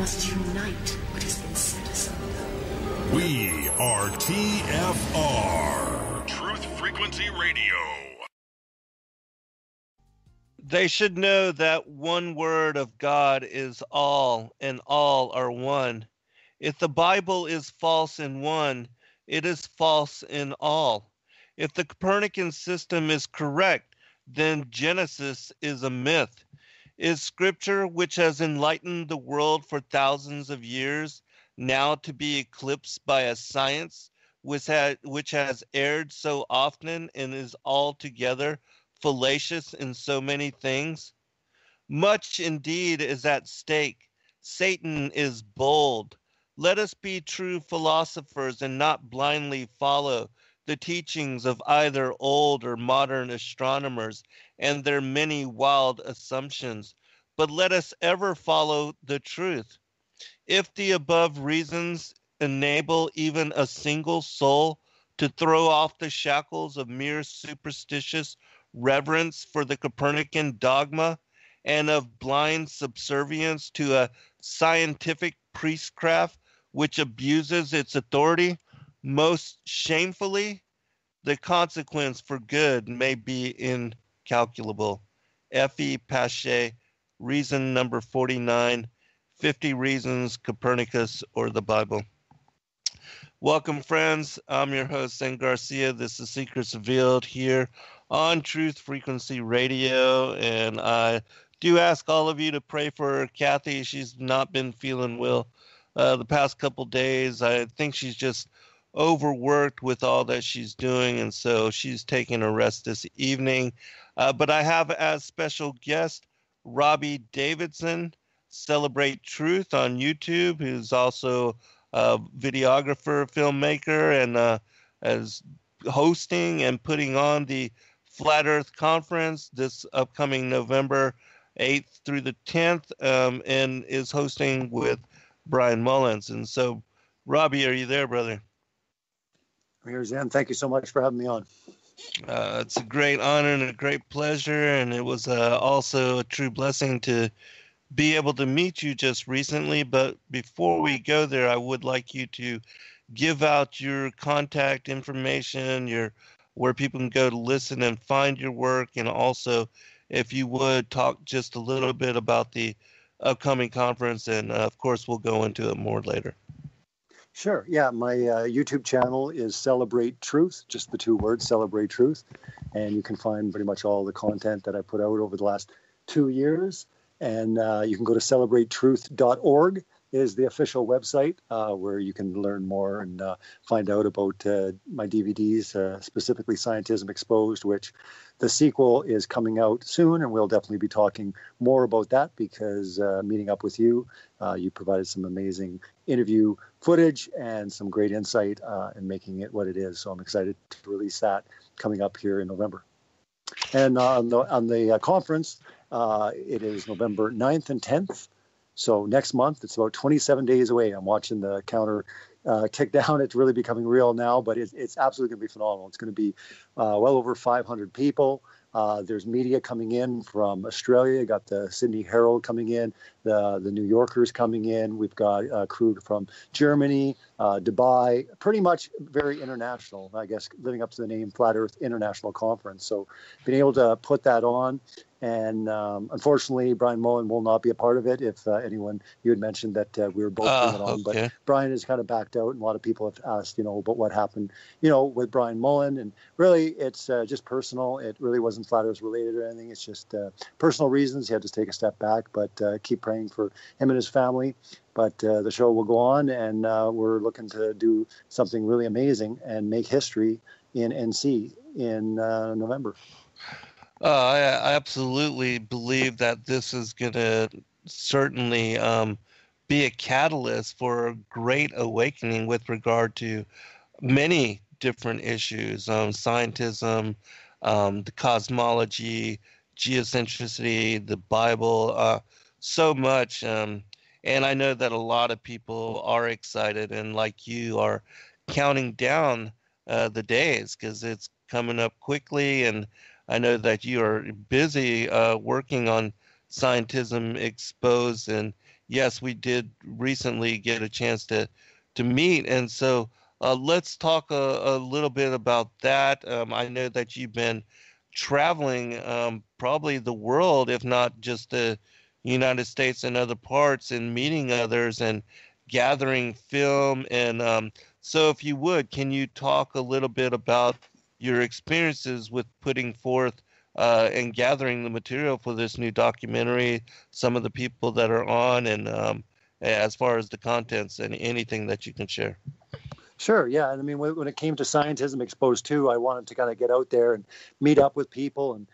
must unite what has been set asunder. We are TFR. Truth Frequency Radio. They should know that one word of God is all, and all are one. If the Bible is false in one, it is false in all. If the Copernican system is correct, then Genesis is a myth. Is Scripture, which has enlightened the world for thousands of years, now to be eclipsed by a science which has erred so often and is altogether fallacious in so many things? Much indeed is at stake. Satan is bold. Let us be true philosophers and not blindly follow the teachings of either old or modern astronomers and their many wild assumptions, but let us ever follow the truth. If the above reasons enable even a single soul to throw off the shackles of mere superstitious reverence for the Copernican dogma and of blind subservience to a scientific priestcraft which abuses its authority most shamefully, the consequence for good may be incalculable. F.E. Pache, reason number 49, 50 Reasons Copernicus or the Bible. Welcome, friends. I'm your host, Zen Garcia. This is Secrets Revealed here on Truth Frequency Radio, and I do ask all of you to pray for Kathy. She's not been feeling well the past couple days. I think she's just overworked with all that she's doing, and so she's taking a rest this evening. But I have as special guest Robbie Davidson, Celebrate Truth on YouTube, who's also a videographer, filmmaker, and as hosting and putting on the Flat Earth Conference this upcoming November 8th through the 10th, and is hosting with Brian Mullins. And so, Robbie, are you there, brother? I'm here, Zen. Thank you so much for having me on. It's a great honor and a great pleasure, and it was also a true blessing to be able to meet you just recently. But before we go there, I would like you to give out your contact information, where people can go to listen and find your work, and also, if you would, talk just a little bit about the upcoming conference, and of course, we'll go into it more later. Sure. Yeah, my YouTube channel is Celebrate Truth, just the two words, Celebrate Truth. And you can find pretty much all the content that I put out over the last 2 years. And you can go to celebratetruth.org is the official website where you can learn more and find out about my DVDs, specifically Scientism Exposed, which the sequel is coming out soon, and we'll definitely be talking more about that because meeting up with you, you provided some amazing interview footage and some great insight in making it what it is. So I'm excited to release that coming up here in November. And on the conference, it is November 9th and 10th. So next month, it's about 27 days away. I'm watching the counter tick down. It's really becoming real now, but it's absolutely going to be phenomenal. It's going to be well over 500 people. There's media coming in from Australia. You got the Sydney Herald coming in, the New Yorkers coming in. We've got a crew from Germany, Dubai, pretty much very international, I guess, living up to the name Flat Earth International Conference. So being able to put that on. And unfortunately, Brian Mullen will not be a part of it. If anyone, you had mentioned that we were both putting it on, okay. But Brian has kind of backed out, and a lot of people have asked, about what happened, with Brian Mullen. And really, it's just personal. It really wasn't Flat Earth related or anything. It's just personal reasons. He had to take a step back, but keep praying for him and his family. But the show will go on, and we're looking to do something really amazing and make history in NC in November. I absolutely believe that this is going to certainly be a catalyst for a great awakening with regard to many different issues, scientism, the cosmology, geocentricity, the Bible, so much. And I know that a lot of people are excited and, like you, are counting down the days because it's coming up quickly. And I know that you are busy working on Scientism Exposed. And yes, we did recently get a chance to meet. And so let's talk a little bit about that. I know that you've been traveling probably the world, if not just the United States and other parts, and meeting others and gathering film. And so if you would, can you talk a little bit about your experiences with putting forth and gathering the material for this new documentary, some of the people that are on, and as far as the contents and anything that you can share? Sure. Yeah. And I mean, when it came to Scientism Exposed too, I wanted to kind of get out there and meet up with people and,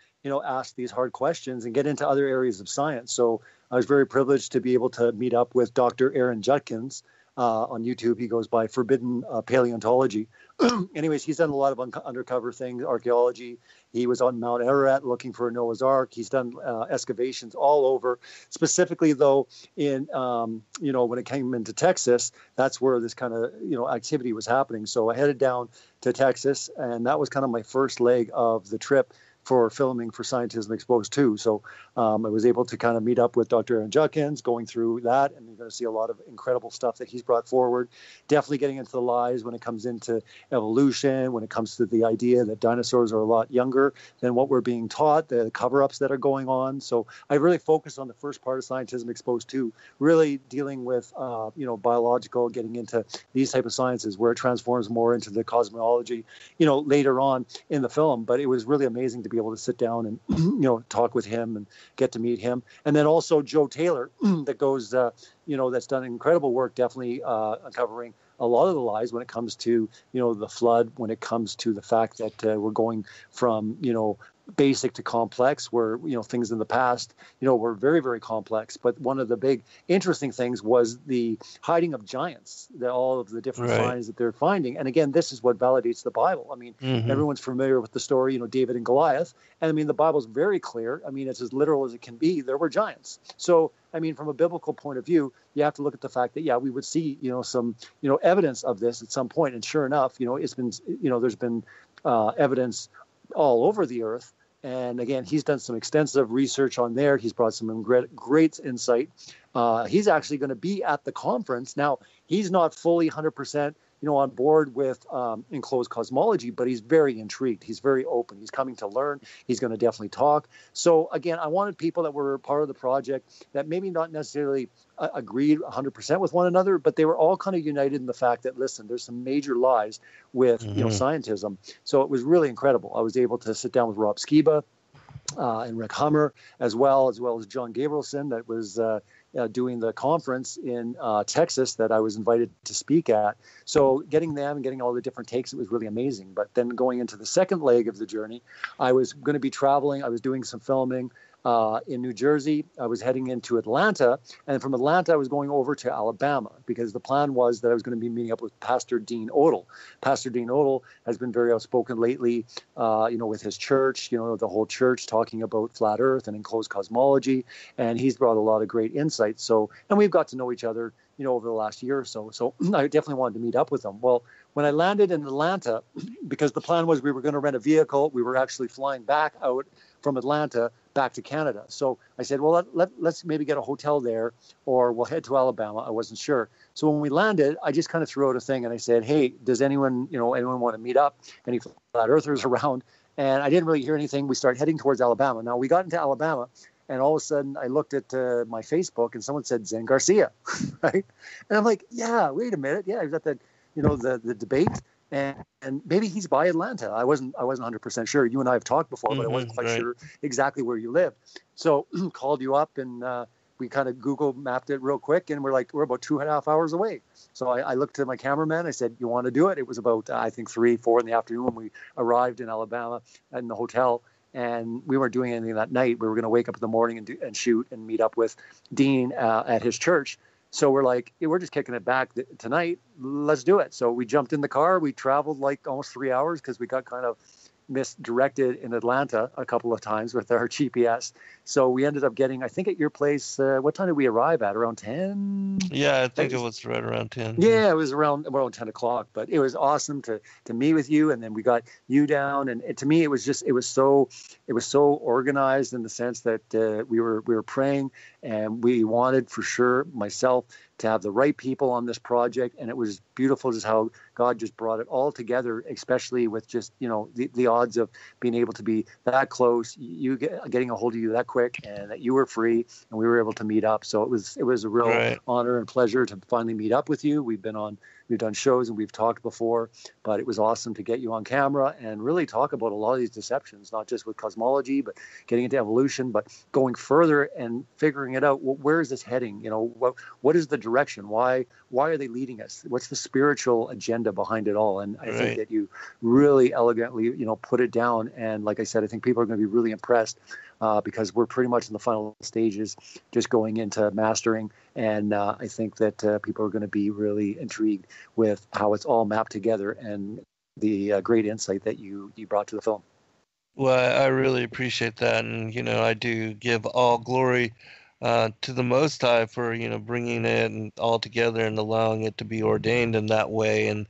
ask these hard questions and get into other areas of science. So I was very privileged to be able to meet up with Dr. Aaron Judkins on YouTube. He goes by Forbidden Paleontology. Anyways, he's done a lot of undercover things, archaeology. He was on Mount Ararat looking for a Noah's Ark. He's done excavations all over. Specifically, though, in when it came into Texas, that's where this kind of activity was happening. So I headed down to Texas, and that was kind of my first leg of the trip for filming for Scientism Exposed too. So I was able to kind of meet up with Dr. Aaron Judkins, going through that, and you're going to see a lot of incredible stuff that he's brought forward. Definitely getting into the lies when it comes into evolution, when it comes to the idea that dinosaurs are a lot younger than what we're being taught, the cover-ups that are going on. So I really focused on the first part of Scientism Exposed too, really dealing with biological, getting into these type of sciences where it transforms more into the cosmology, later on in the film. But it was really amazing to be able to sit down and talk with him and get to meet him. And then also Joe Taylor that goes that's done incredible work, definitely uncovering a lot of the lies when it comes to the flood, when it comes to the fact that we're going from basic to complex, where things in the past were very, very complex. But one of the big interesting things was the hiding of giants, all of the different finds that they're finding. And again, this is what validates the Bible. I mean, everyone's familiar with the story, David and Goliath. And I mean, the Bible's very clear. I mean, it's as literal as it can be. There were giants. So I mean, from a biblical point of view, you have to look at the fact that we would see some evidence of this at some point. And sure enough, it's been there's been evidence all over the earth. And again, he's done some extensive research on there. He's brought some great insight. He's actually going to be at the conference. Now, he's not fully 100%, on board with enclosed cosmology, but he's very intrigued. He's very open. He's coming to learn. He's going to definitely talk. So again, I wanted people that were part of the project that maybe not necessarily agreed 100% with one another, but they were all kind of united in the fact that, listen, there's some major lies with scientism. So it was really incredible. I was able to sit down with Rob Skiba and Rick Hummer, as well as John Gabrielson, that was doing the conference in Texas that I was invited to speak at. So getting them and getting all the different takes, it was really amazing. But then going into the second leg of the journey, I was going to be traveling. I was doing some filming in New Jersey. I was heading into Atlanta, and from Atlanta I was going over to Alabama, because the plan was that I was going to be meeting up with Pastor Dean Odell. Pastor Dean Odell has been very outspoken lately, with his church, the whole church, talking about flat earth and enclosed cosmology, and he's brought a lot of great insights. So, and we've got to know each other, over the last year or so. So I definitely wanted to meet up with him. Well, when I landed in Atlanta, because the plan was we were going to rent a vehicle, we were actually flying back out from Atlanta back to Canada. So I said, well, let's maybe get a hotel there, or we'll head to Alabama. I wasn't sure. So when we landed, I just kind of threw out a thing and I said, hey, does anyone want to meet up? Any flat earthers around? And I didn't really hear anything. We started heading towards Alabama. Now we got into Alabama, and all of a sudden I looked at my Facebook and someone said Zen Garcia, right? And I'm like, yeah, wait a minute. Yeah, he's at the debate. And maybe he's by Atlanta. I wasn't 100% sure. You and I have talked before, but I wasn't quite sure exactly where you lived. So called you up, and we kind of Google mapped it real quick, and we're about 2.5 hours away. So I looked to my cameraman. I said, you want to do it? It was about, I think, 3-4 in the afternoon when we arrived in Alabama in the hotel. And we weren't doing anything that night. We were going to wake up in the morning and shoot and meet up with Dean at his church. So we're like, hey, we're just kicking it back tonight. Let's do it. So we jumped in the car. We traveled like almost 3 hours because we got kind of, misdirected in Atlanta a couple of times with our GPS. So we ended up getting, I think at your place, what time did we arrive at? Around 10? Yeah, I think it was right around 10. Yeah, it was around 10 o'clock, but it was awesome to meet with you. And then we got you down. And to me, it was so organized in the sense that we were praying, and we wanted for sure, myself, to have the right people on this project. And it was beautiful just how God just brought it all together, especially with just, the odds of being able to be that close, getting a hold of you that quick, and that you were free and we were able to meet up. So it was a real honor and pleasure to finally meet up with you. We've done shows and we've talked before, but it was awesome to get you on camera and really talk about a lot of these deceptions, not just with cosmology, but getting into evolution, but going further and figuring it out. Well, where is this heading? What is the direction? Why are they leading us? What's the spiritual agenda behind it all? And I think that you really elegantly, put it down. And like I said, I think people are going to be really impressed because we're pretty much in the final stages, just going into mastering. And I think that people are going to be really intrigued with how it's all mapped together and the great insight that you brought to the film. Well, I really appreciate that. And, I do give all glory to the Most High for, bringing it all together and allowing it to be ordained in that way and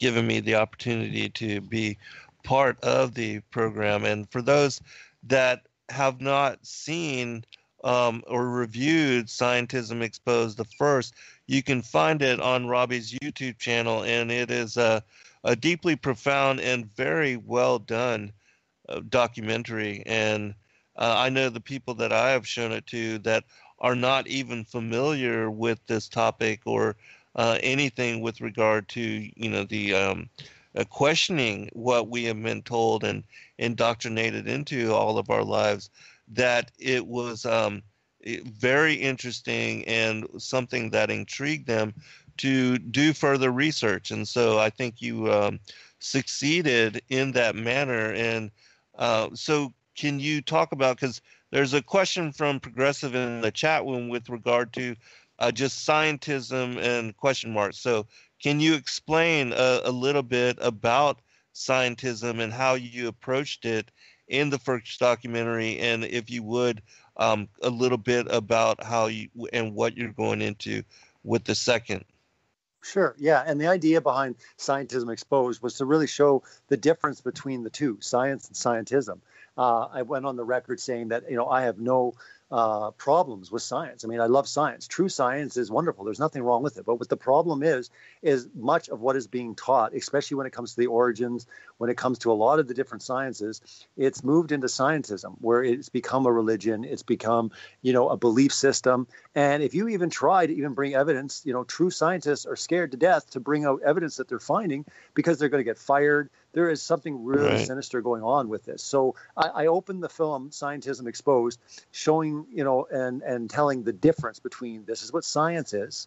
giving me the opportunity to be part of the program. And for those that have not seen or reviewed Scientism Exposed the first, you can find it on Robbie's YouTube channel, and it is a deeply profound and very well done documentary. And I know the people that I have shown it to that are not even familiar with this topic or anything with regard to the questioning what we have been told and indoctrinated into all of our lives, that it was very interesting and something that intrigued them to do further research. And so I think you succeeded in that manner. And so can you talk about, because there's a question from Progressive in the chat room with regard to just scientism and question marks. So can you explain a little bit about scientism and how you approached it in the first documentary, and if you would, a little bit about how you and what you're going into with the second? Sure. Yeah. And the idea behind Scientism Exposed was to really show the difference between the two, science and scientism. I went on the record saying that, I have no problems with science. I mean, I love science. True science is wonderful. There's nothing wrong with it. But what the problem is much of what is being taught, especially when it comes to the origins, when it comes to a lot of the different sciences, it's moved into scientism, where it's become a religion. It's become, a belief system. And if you even try to even bring evidence, true scientists are scared to death to bring out evidence that they're finding because they're going to get fired. There is something really sinister going on with this. So I opened the film Scientism Exposed, showing, and telling the difference between this is what science is,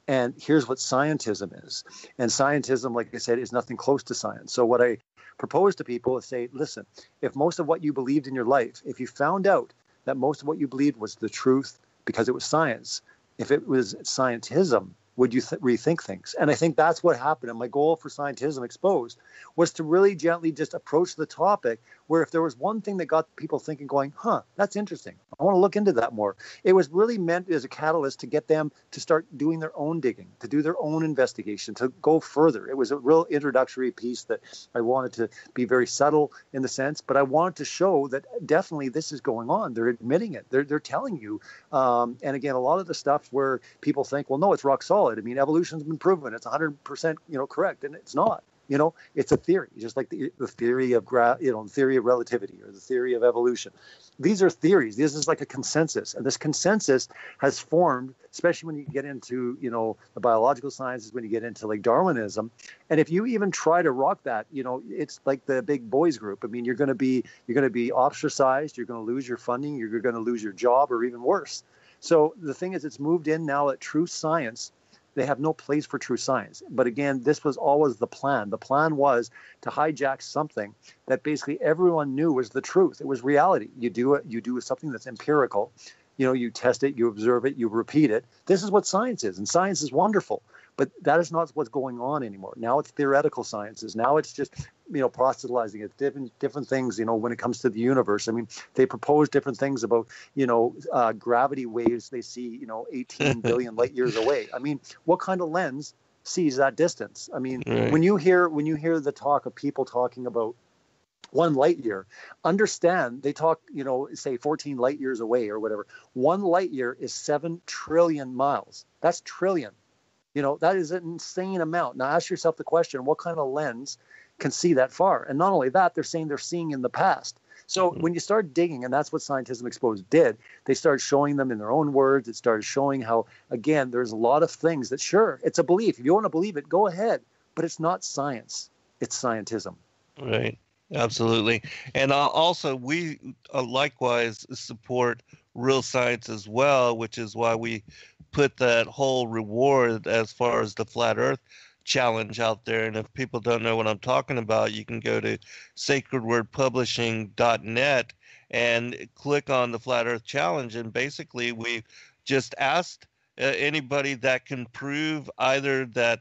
and here's what scientism is. And scientism, like I said, is nothing close to science. So what I propose to people is say, listen, if most of what you believed in your life, if you found out that most of what you believed was the truth because it was science, if it was scientism, would you rethink things? And I think that's what happened. And my goal for Scientism Exposed was to really gently just approach the topic where if there was one thing that got people thinking, going, that's interesting, I want to look into that more. It was really meant as a catalyst to get them to start doing their own digging, to do their own investigation, to go further. It was a real introductory piece that I wanted to be very subtle in the sense, but I wanted to show that definitely this is going on. They're admitting it. They're telling you. And again, a lot of the stuff where people think, well, no, it's rock solid. I mean, evolution's been proven. It's 100%, correct. And it's not. It's a theory, just like the theory of the theory of relativity or the theory of evolution. These are theories. This is like a consensus, and this consensus has formed, especially when you get into the biological sciences, when you get into like Darwinism. And if you even try to rock that, it's like the big boys group. I mean, you're going to be ostracized. You're going to lose your funding. You're going to lose your job, or even worse. So the thing is, it's moved in now at true science. They have no place for true science. But again, this was always the plan. The plan was to hijack something that basically everyone knew was the truth. It was reality. You do something that's empirical. You test it, you observe it, you repeat it. This is what science is, and science is wonderful. But that is not what's going on anymore. Now it's theoretical sciences. Now it's just proselytizing it, different things, when it comes to the universe. I mean, they propose different things about, gravity waves they see, 18 billion light years away. I mean, what kind of lens sees that distance? I mean, Right. when you hear the talk of people talking about 1 light year, understand they talk, say 14 light years away or whatever. 1 light year is 7 trillion miles. That's trillion. That is an insane amount. Now ask yourself the question, what kind of lens can see that far? And not only that, they're saying they're seeing in the past. So when you start digging, and that's what Scientism Exposed did, they started showing them in their own words. It started showing how, again, there's a lot of things that, sure, it's a belief. If you want to believe it, go ahead. But it's not science. It's scientism. Right. Absolutely. And also, we likewise support real science as well, which is why we put that whole reward as far as the Flat Earth Challenge out there. And if people don't know what I'm talking about, you can go to sacredwordpublishing.net and click on the Flat Earth Challenge. And basically, we just asked anybody that can prove either that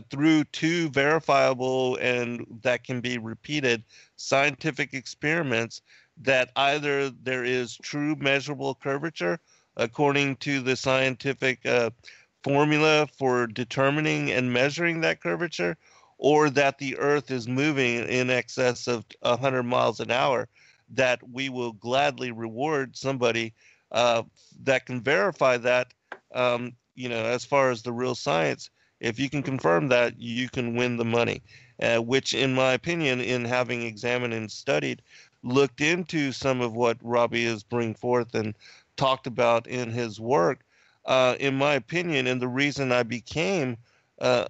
through 2 verifiable and that can be repeated scientific experiments that either there is true measurable curvature according to the scientific formula for determining and measuring that curvature, or that the Earth is moving in excess of 100 miles an hour, that we will gladly reward somebody that can verify that, as far as the real science. If you can confirm that, you can win the money, which, in my opinion, in having examined and studied, looked into some of what Robbie is bringing forth and talked about in his work, in my opinion, and the reason I became a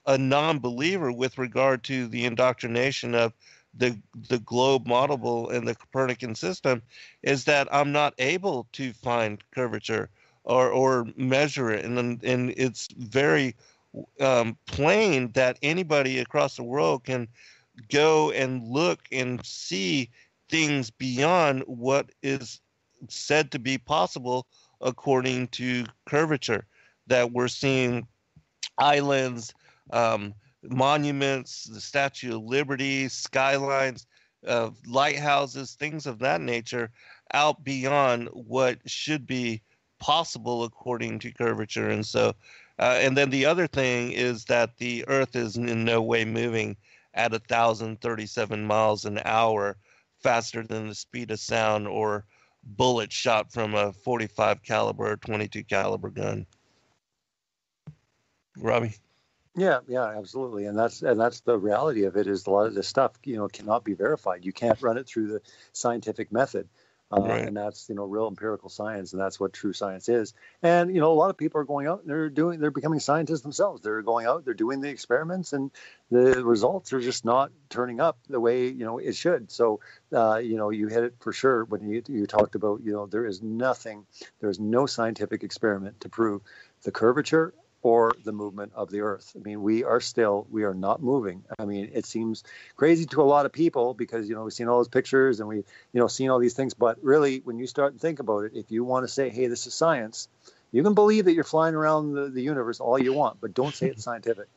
non-believer with regard to the indoctrination of the globe model and the Copernican system, is that I'm not able to find curvature or measure it, and it's very plain that anybody across the world can go and look and see things beyond what is said to be possible according to curvature, that we're seeing islands, monuments, the Statue of Liberty, skylines, lighthouses, things of that nature, out beyond what should be possible according to curvature. And so, and then the other thing is that the Earth is in no way moving at 1,037 miles an hour faster than the speed of sound or bullet shot from a 45 caliber or 22 caliber gun. Robbie? Yeah, absolutely. And that's the reality of it, is a lot of this stuff, cannot be verified. You can't run it through the scientific method. Right. And that's, real empirical science, and that's what true science is. And, a lot of people are going out and they're becoming scientists themselves. They're going out, they're doing the experiments, and the results are just not turning up the way, it should. So, you hit it for sure when you talked about, there's no scientific experiment to prove the curvature or the movement of the Earth. I mean, we are not moving. I mean, it seems crazy to a lot of people because, we've seen all those pictures and we, seen all these things. But really, when you start to think about it, if you want to say, hey, this is science, you can believe that you're flying around the universe all you want, but don't say it's scientific.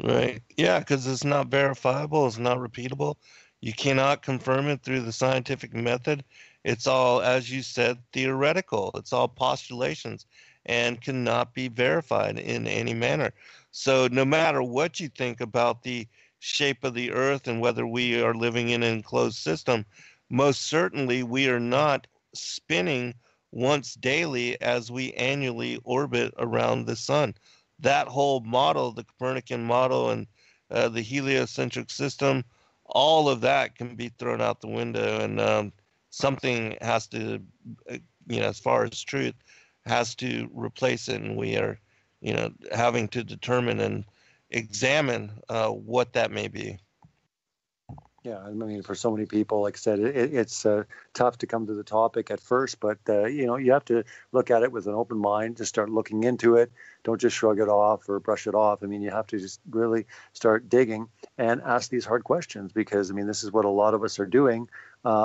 Right. Yeah, because it's not verifiable. It's not repeatable. You cannot confirm it through the scientific method. It's all, as you said, theoretical. It's all postulations and cannot be verified in any manner. So no matter what you think about the shape of the Earth and whether we are living in an enclosed system, most certainly we are not spinning once daily as we annually orbit around the sun. That whole model, the Copernican model and the heliocentric system, all of that can be thrown out the window, and something has to, as far as truth, has to replace it, and we are, having to determine and examine what that may be. Yeah, I mean, for so many people, like I said, it's tough to come to the topic at first, but you have to look at it with an open mind, just start looking into it. Don't just shrug it off or brush it off. I mean, you have to just really start digging and ask these hard questions, because, I mean, this is what a lot of us are doing.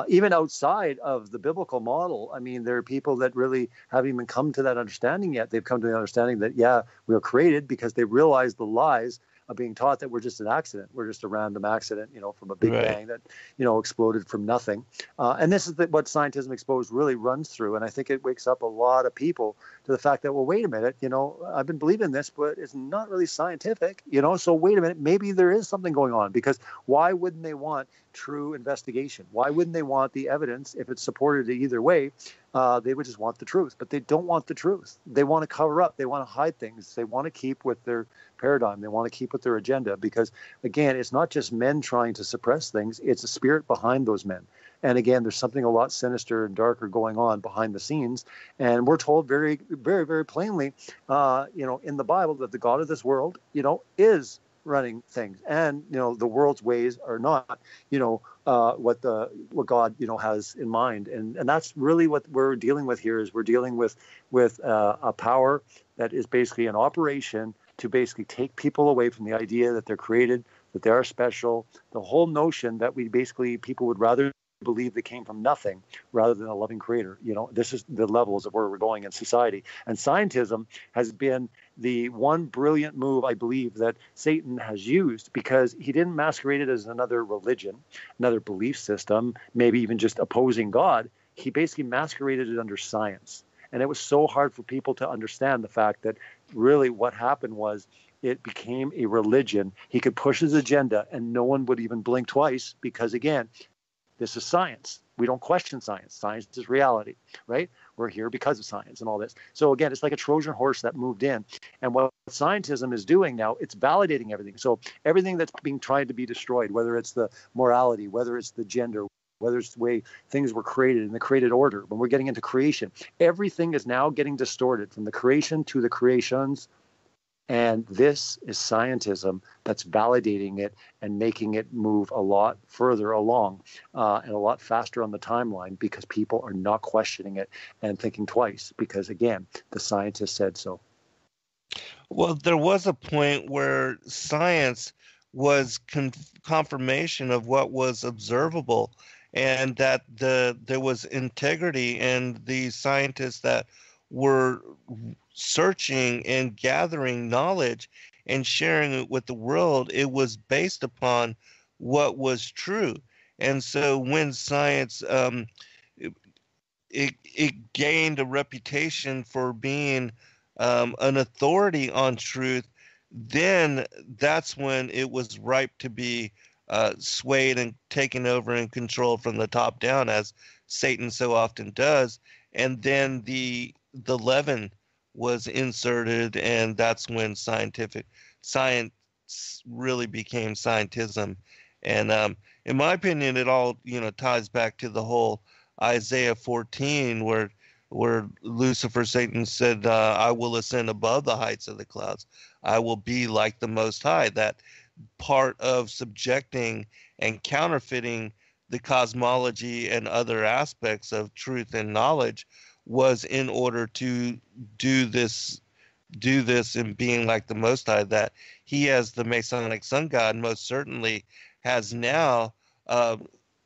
Even outside of the biblical model, I mean, there are people that really haven't even come to that understanding yet. They've come to the understanding that, yeah, we were created, because they realize the lies being taught that we're just an accident. We're just a random accident, from a big bang that, exploded from nothing. And this is what Scientism Exposed really runs through. And I think it wakes up a lot of people to the fact that, well, wait a minute, I've been believing this, but it's not really scientific, so wait a minute, maybe there is something going on, because why wouldn't they want true investigation? Why wouldn't they want the evidence if it's supported either way? They would just want the truth, but they don't want the truth. They want to cover up. They want to hide things. They want to keep with their paradigm. They want to keep with their agenda, because, again, it's not just men trying to suppress things. It's a spirit behind those men. And again, there's something a lot sinister and darker going on behind the scenes. And we're told very, very, very plainly, in the Bible, that the God of this world, is running things, and the world's ways are not what God has in mind, and that's really what we're dealing with here. Is we're dealing with a power that is basically an operation to basically take people away from the idea that they're created, that they are special, the whole notion that people would rather believe they came from nothing rather than a loving creator. This is the levels of where we're going in society. And scientism has been the one brilliant move, I believe, that Satan has used, because he didn't masquerade it as another religion, another belief system, maybe even just opposing God. He basically masqueraded it under science. And it was so hard for people to understand the fact that really what happened was it became a religion. He could push his agenda and no one would even blink twice, because, again, this is science. We don't question science. Science is reality, right? We're here because of science and all this. So again, it's like a Trojan horse that moved in. And what scientism is doing now, it's validating everything. So everything that's being tried to be destroyed, whether it's the morality, whether it's the gender, whether it's the way things were created in the created order, when we're getting into creation, everything is now getting distorted from the creation to the creations. And this is scientism that's validating it and making it move a lot further along and a lot faster on the timeline, because people are not questioning it and thinking twice, because, again, the scientists said so. Well, there was a point where science was confirmation of what was observable, and that there was integrity in the scientists that were searching and gathering knowledge and sharing it with the world. It was based upon what was true. And so when science it gained a reputation for being an authority on truth, then that's when it was ripe to be swayed and taken over and controlled from the top down, as Satan so often does. And then the leaven was inserted, and that's when science really became scientism. And in my opinion, it all ties back to the whole Isaiah 14, where Lucifer, Satan, said, "I will ascend above the heights of the clouds. I will be like the Most High." That part of subjecting and counterfeiting the cosmology and other aspects of truth and knowledge was in order to do this in being like the Most High, that he, as the Masonic sun god, most certainly has now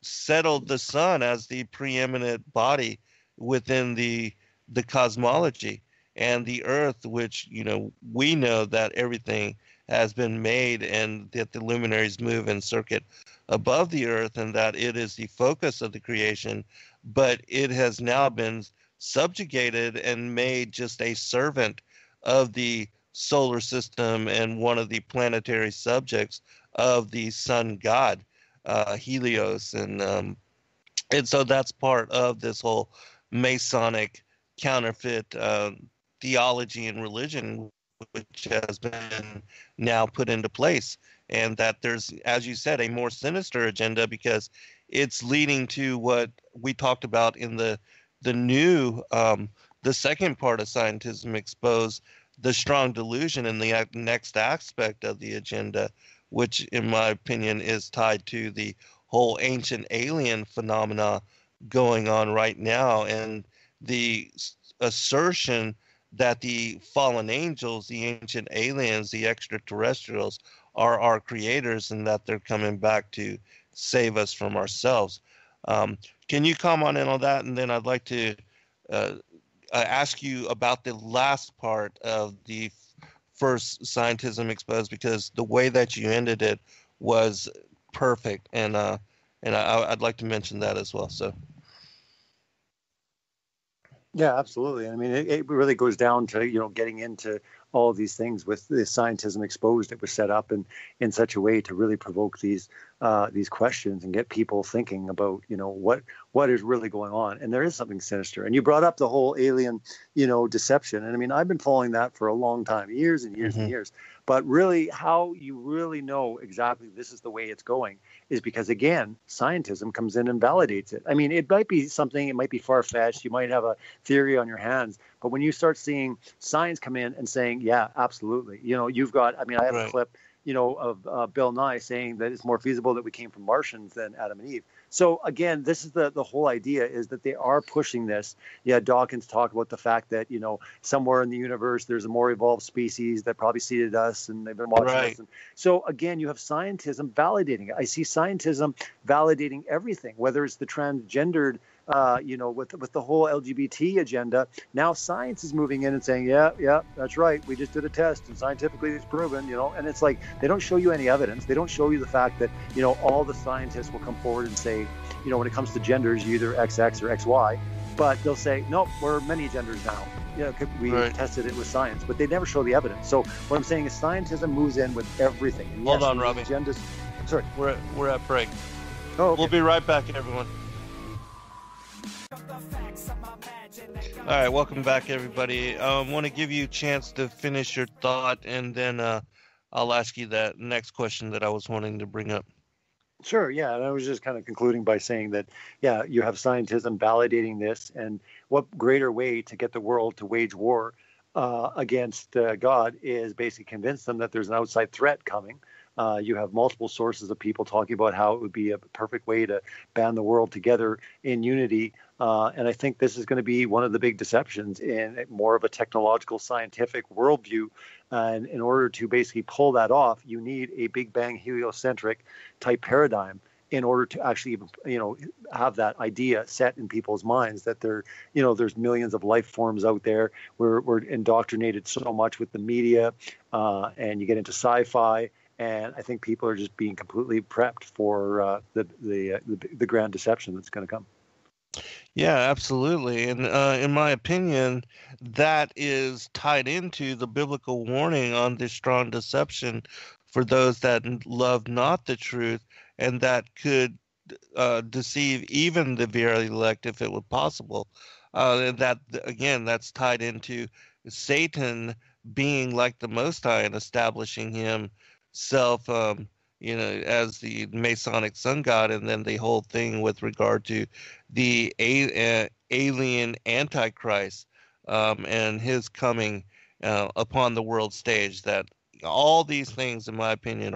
settled the sun as the preeminent body within the cosmology, and the earth, which we know that everything has been made and that the luminaries move in circuit above the earth, and that it is the focus of the creation, but it has now been subjugated and made just a servant of the solar system and one of the planetary subjects of the sun god, Helios. And so that's part of this whole Masonic counterfeit theology and religion, which has been now put into place. And that there's, as you said, a more sinister agenda, because it's leading to what we talked about in the second part of Scientism Exposed, the strong delusion, and the next aspect of the agenda, which in my opinion is tied to the whole ancient alien phenomena going on right now, and the assertion that the fallen angels, the ancient aliens, the extraterrestrials are our creators, and that they're coming back to save us from ourselves. Can you comment on that? And then I'd like to ask you about the last part of the first Scientism Exposed, because the way that you ended it was perfect, and I'd like to mention that as well. So. Yeah, absolutely. I mean, it really goes down to, getting into all of these things with the Scientism Exposed. It was set up in such a way to really provoke these questions and get people thinking about, what is really going on. And there is something sinister. And you brought up the whole alien, deception. And I mean, I've been following that for a long time, years and years and years. But really, how you really know exactly this is the way it's going is because, again, scientism comes in and validates it. I mean, it might be something, it might be far-fetched. You might have a theory on your hands. But when you start seeing science come in and saying, yeah, absolutely, you've got, I mean, I have a clip, of Bill Nye saying that it's more feasible that we came from Martians than Adam and Eve. So again, this is the whole idea, is that they are pushing this. Yeah, Dawkins talked about the fact that, somewhere in the universe, there's a more evolved species that probably seeded us, and they've been watching us. And so again, you have scientism validating it. I see scientism validating everything, whether it's the transgendered, with the whole LGBT agenda. Now science is moving in and saying, yeah, that's right. We just did a test and scientifically it's proven, and it's like, they don't show you any evidence. They don't show you the fact that, all the scientists will come forward and say, when it comes to genders, you're either XX or XY, but they'll say, nope, we're many genders now. Yeah, we tested it with science, but they never show the evidence. So what I'm saying is scientism moves in with everything. And Hold on, Robbie. Sorry. We're at break. Oh, okay. We'll be right back, everyone. All right, welcome back, everybody. I want to give you a chance to finish your thought, and then I'll ask you that next question that I was wanting to bring up. Sure, yeah. And I was just kind of concluding by saying that, yeah, you have scientism validating this, and what greater way to get the world to wage war against God is basically convince them that there's an outside threat coming. You have multiple sources of people talking about how it would be a perfect way to band the world together in unity. And I think this is going to be one of the big deceptions in more of a technological, scientific worldview. And in order to basically pull that off, you need a Big Bang heliocentric type paradigm in order to actually, have that idea set in people's minds that there's millions of life forms out there. We're indoctrinated so much with the media, and you get into sci-fi. And I think people are just being completely prepped for the grand deception that's going to come. Yeah, absolutely. And in my opinion, that is tied into the biblical warning on this strong deception for those that love not the truth, and that could deceive even the very elect if it were possible. And that, again, that's tied into Satan being like the Most High and establishing himself, as the Masonic sun god, and then the whole thing with regard to the alien Antichrist and his coming upon the world stage. That all these things, in my opinion,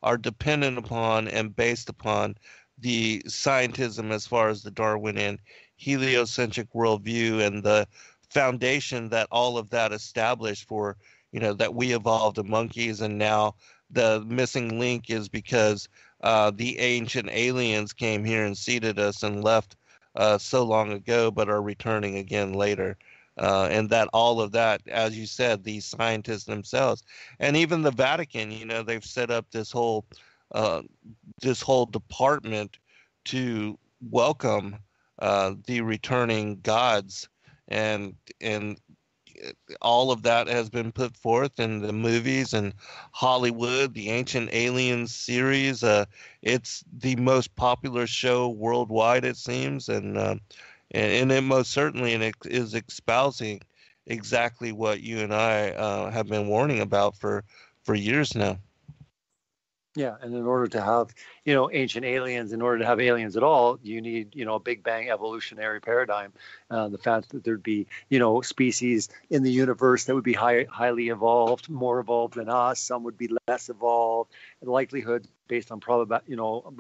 are dependent upon and based upon the scientism as far as the Darwinian heliocentric worldview and the foundation that all of that established for, that we evolved as monkeys, and now the missing link is because the ancient aliens came here and seeded us and left so long ago, but are returning again later. And that all of that, as you said, these scientists themselves, and even the Vatican, they've set up this whole department to welcome the returning gods, and all of that has been put forth in the movies and Hollywood. The Ancient Aliens series, it's the most popular show worldwide, it seems, and it most certainly is espousing exactly what you and I have been warning about for years now. Yeah, and in order to have, ancient aliens, in order to have aliens at all, you need, a Big Bang evolutionary paradigm. The fact that there'd be, species in the universe that would be highly evolved, more evolved than us. Some would be less evolved. The likelihood based on probability,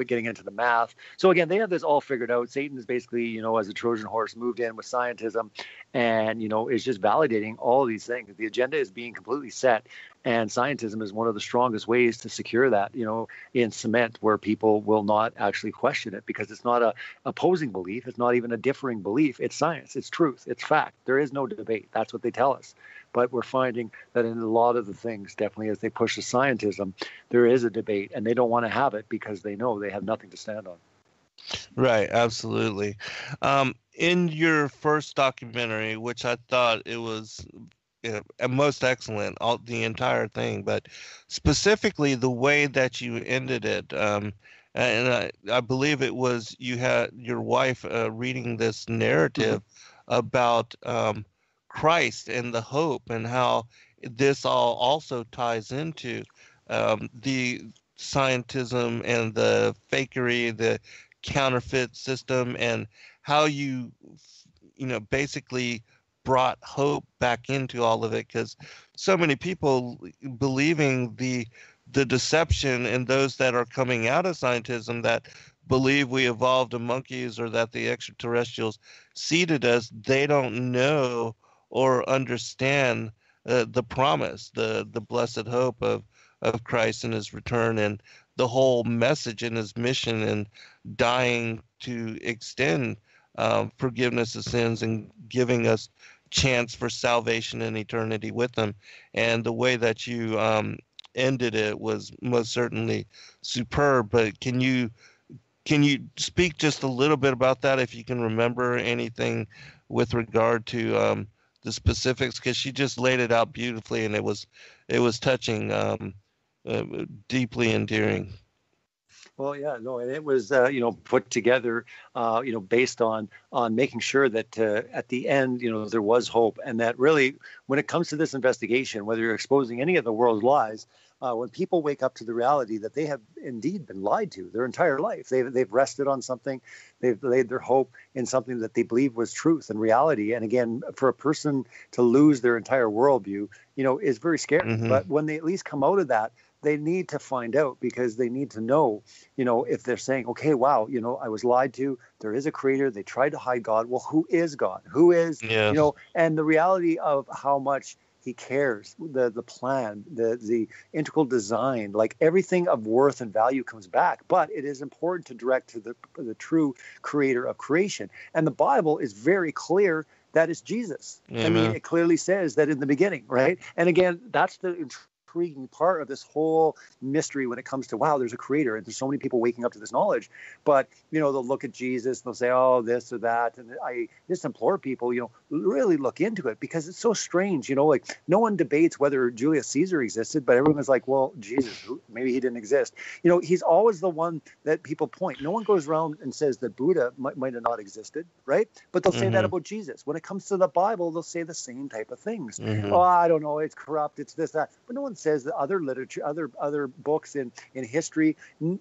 getting into the math. So again, they have this all figured out. Satan is basically, as a Trojan horse, moved in with scientism, and is just validating all these things. The agenda is being completely set. And scientism is one of the strongest ways to secure that, in cement, where people will not actually question it, because it's not a opposing belief. It's not even a differing belief. It's science. It's truth. It's fact. There is no debate. That's what they tell us. But we're finding that in a lot of the things, definitely as they push the scientism, there is a debate, and they don't want to have it because they know they have nothing to stand on. Right, absolutely. In your first documentary, which I thought it was most excellent, the entire thing, but specifically the way that you ended it, and I believe it was you had your wife reading this narrative about Christ and the hope and how this all also ties into the scientism and the fakery, the counterfeit system, and how you basically brought hope back into all of it, because so many people believing the deception, and those that are coming out of scientism that believe we evolved in monkeys or that the extraterrestrials seeded us, they don't know or understand the promise, the blessed hope of Christ and his return, and the whole message and his mission, and dying to extend forgiveness of sins and giving us chance for salvation and eternity with him. And the way that you ended it was most certainly superb. But can you speak just a little bit about that, if you can remember anything with regard to the specifics? Because she just laid it out beautifully, and it was touching, deeply endearing. Well, yeah, no, and it was, put together, based on making sure that at the end, there was hope, and that really, when it comes to this investigation, whether you're exposing any of the world's lies, when people wake up to the reality that they have indeed been lied to their entire life, they've rested on something, they've laid their hope in something that they believe was truth and reality. And again, for a person to lose their entire worldview, is very scary. Mm-hmm. But when they at least come out of that, they need to find out, because they need to know, if they're saying, okay, wow, I was lied to, there is a creator, they tried to hide God. Well, who is God? Who is, yes. And the reality of how much he cares, the plan, the integral design, like everything of worth and value comes back. But it is important to direct to the true creator of creation. And the Bible is very clear that it's Jesus. Amen. I mean, it clearly says that in the beginning, right? And again, that's the intriguing part of this whole mystery when it comes to, wow, there's a creator, and there's so many people waking up to this knowledge. But they'll look at Jesus and they'll say, oh, this or that, and I just implore people, really look into it, because it's so strange. Like, no one debates whether Julius Caesar existed, but everyone's like, well, Jesus, maybe he didn't exist. He's always the one that people point. No one goes around and says that Buddha might have not existed, right? But they'll say that about Jesus. When it comes to the Bible, they'll say the same type of things. Oh, I don't know, it's corrupt, it's this, that. But no one says that other literature, other books in history,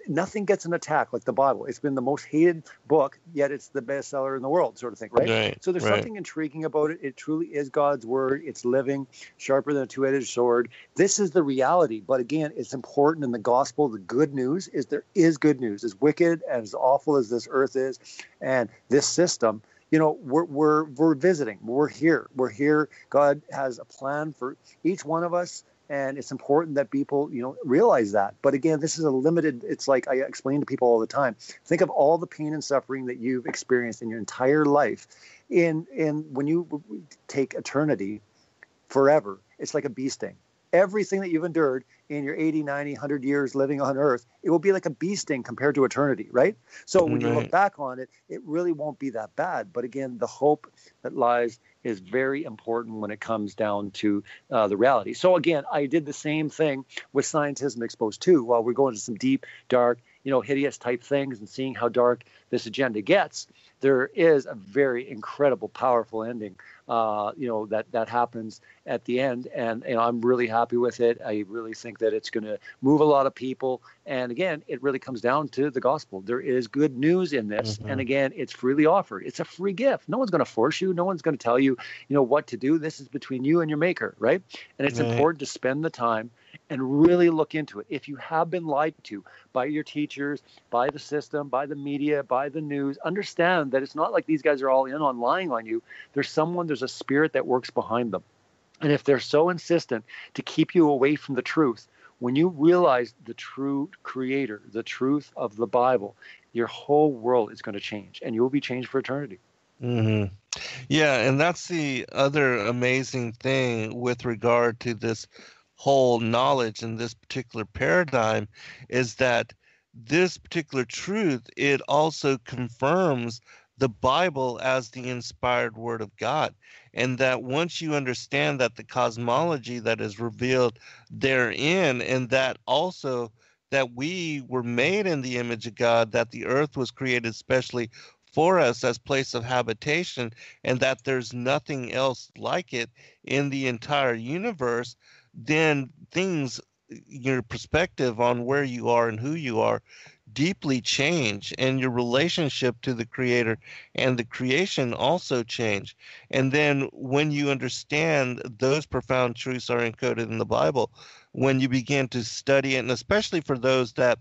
nothing gets an attack like the Bible. It's been the most hated book, yet it's the bestseller in the world, sort of thing, right? So there's something intriguing about it. It truly is God's word. It's living, sharper than a two-edged sword. This is the reality. But again, it's important in the gospel. The good news is there is good news. As wicked and as awful as this earth is, and this system, we're visiting. We're here. We're here. God has a plan for each one of us. And it's important that people, realize that. But again, this is a limited, it's like I explain to people all the time. Think of all the pain and suffering that you've experienced in your entire life. In when you take eternity, forever, it's like a bee sting. Everything that you've endured in your 80, 90, 100 years living on earth, it will be like a bee sting compared to eternity, right? So when you look back on it, it really won't be that bad. But again, the hope that lies is very important when it comes down to the reality. So again, I did the same thing with Scientism Exposed too. While we're going to some deep, dark, hideous type things and seeing how dark this agenda gets, there is a very incredible, powerful ending, that happens at the end. And I'm really happy with it. I really think that it's going to move a lot of people. And again, it really comes down to the gospel. There is good news in this. And again, it's freely offered. It's a free gift. No one's going to force you. No one's going to tell you, what to do. This is between you and your maker, right? And it's important to spend the time and really look into it. If you have been lied to by your teachers, by the system, by the media, by the news, understand that it's not like these guys are all in on lying on you. There's a spirit that works behind them. And if they're so insistent to keep you away from the truth, when you realize the true creator, the truth of the Bible, your whole world is going to change, and you will be changed for eternity. Hmm. Yeah, and that's the other amazing thing with regard to this whole knowledge and this particular paradigm is that this particular truth, it also confirms the Bible as the inspired word of God. And that once you understand that the cosmology that is revealed therein, and that also that we were made in the image of God, that the earth was created specially for us as place of habitation, and that there's nothing else like it in the entire universe, then things, your perspective on where you are and who you are, deeply change, and your relationship to the creator and the creation also change. And then when you understand those profound truths are encoded in the Bible, when you begin to study it, and especially for those that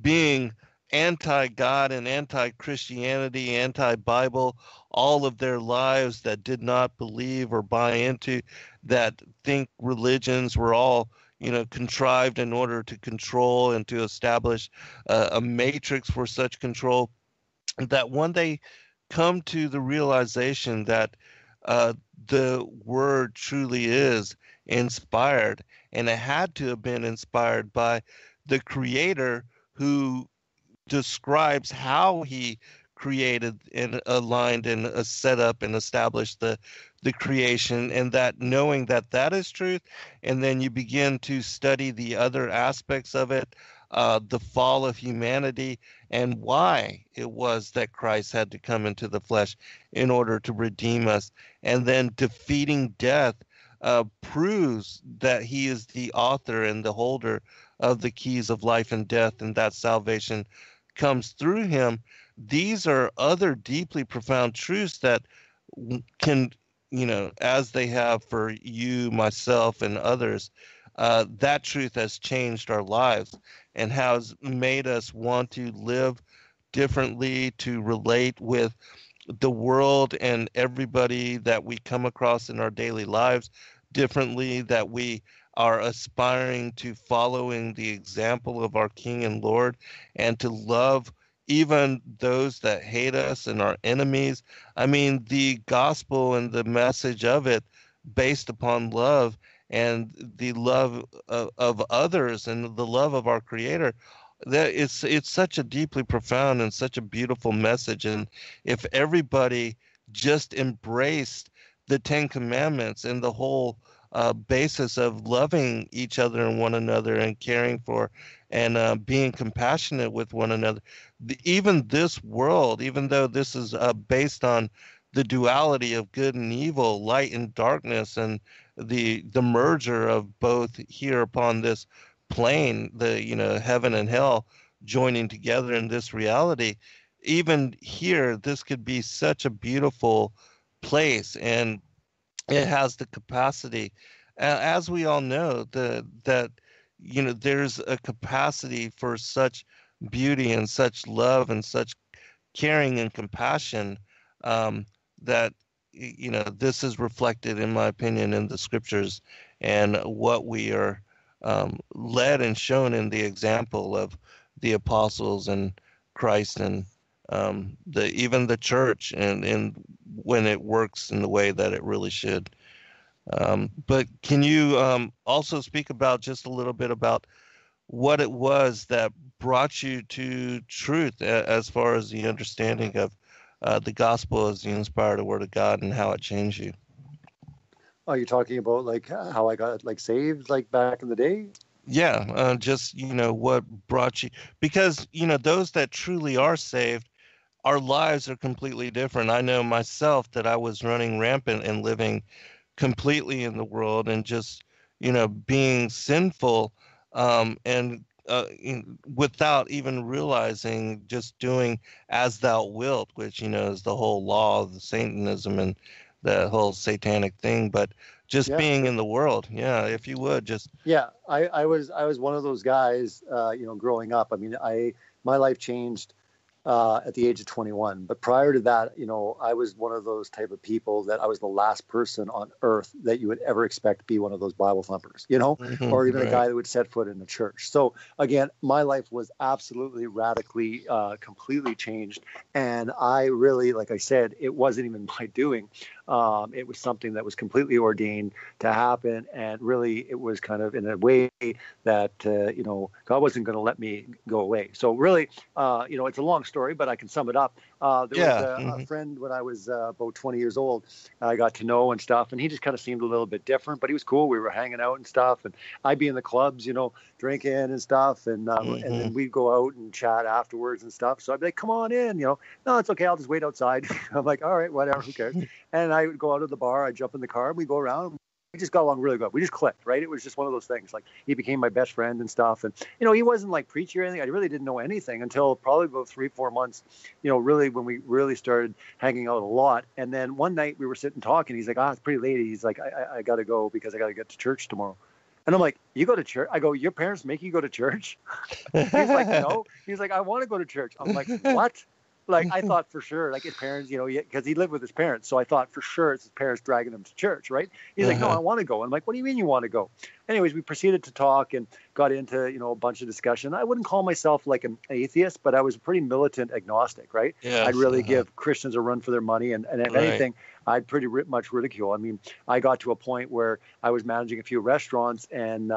being anti-God and anti-Christianity, anti-Bible, all of their lives, that did not believe or buy into, that think religions were all, contrived in order to control and to establish a matrix for such control, that when they come to the realization that uh, the word truly is inspired, and it had to have been inspired by the creator who describes how he created and aligned and set up and established the creation, and that knowing that that is truth, and then you begin to study the other aspects of it, the fall of humanity, and why it was that Christ had to come into the flesh in order to redeem us, and then defeating death proves that he is the author and the holder of the keys of life and death, and that salvation comes through him. These are other deeply profound truths that can, as they have for you, myself, and others, that truth has changed our lives and has made us want to live differently, to relate with the world and everybody that we come across in our daily lives differently, that we are aspiring to following the example of our King and Lord, and to love even those that hate us and our enemies. I mean, the gospel and the message of it based upon love, and the love of others, and the love of our creator, that it's such a deeply profound and such a beautiful message. And if everybody just embraced the Ten Commandments and the whole basis of loving each other and one another, and caring for, and being compassionate with one another, even this world, even though this is based on the duality of good and evil, light and darkness, and the merger of both here upon this plane, the heaven and hell joining together in this reality, even here this could be such a beautiful place, and it has the capacity, as we all know, that there's a capacity for such beauty and such love and such caring and compassion, that this is reflected, in my opinion, in the scriptures, and what we are led and shown in the example of the apostles and Christ, and even the church, and when it works in the way that it really should. But can you also speak about just a little bit about what it was that brought you to truth, as far as the understanding of the gospel as the inspired word of God, and how it changed you? Are you talking about like how I got like saved like back in the day? Yeah, just what brought you, because those that truly are saved, our lives are completely different. I know myself that I was running rampant and living completely in the world, and just being sinful, and without even realizing, just doing as thou wilt, which is the whole law of the Satanism and the whole satanic thing, but just Yeah. being in the world. Yeah, if you would just. Yeah, I was one of those guys, growing up. I mean, my life changed at the age of 21. But prior to that, I was one of those type of people that I was the last person on earth that you would ever expect to be one of those Bible thumpers, or even a guy that would set foot in the church. So again, my life was absolutely radically, completely changed. And I really, like I said, it wasn't even my doing. It was something that was completely ordained to happen. And really, it was kind of in a way that, God wasn't going to let me go away. So really, it's a long story, but I can sum it up. There was a friend when I was about 20 years old, I got to know and stuff, and he just kind of seemed a little bit different, but he was cool. We were hanging out and stuff, and I'd be in the clubs, drinking and stuff, and then we'd go out and chat afterwards and stuff. So I'd be like, come on in, no, it's okay, I'll just wait outside. I'm like, all right, whatever, who cares? And I would go out of the bar, I'd jump in the car, and we'd go around. We just got along really good. We just clicked, right? It was just one of those things. Like, he became my best friend and stuff. And, he wasn't like preachy or anything. I really didn't know anything until probably about 3-4 months, really when we really started hanging out a lot. And then one night we were sitting talking. He's like, it's pretty late. He's like, I got to go because I got to get to church tomorrow. And I'm like, you go to church? I go, your parents make you go to church? He's like, no. He's like, I want to go to church. I'm like, what? Like, I thought for sure, like his parents, because he lived with his parents. So I thought for sure it's his parents dragging him to church, right? He's like, no, I want to go. I'm like, what do you mean you want to go? Anyways, we proceeded to talk and got into, a bunch of discussion. I wouldn't call myself like an atheist, but I was a pretty militant agnostic, right? Yes, I'd really give Christians a run for their money. And if anything, I'd pretty much ridicule. I mean, I got to a point where I was managing a few restaurants, and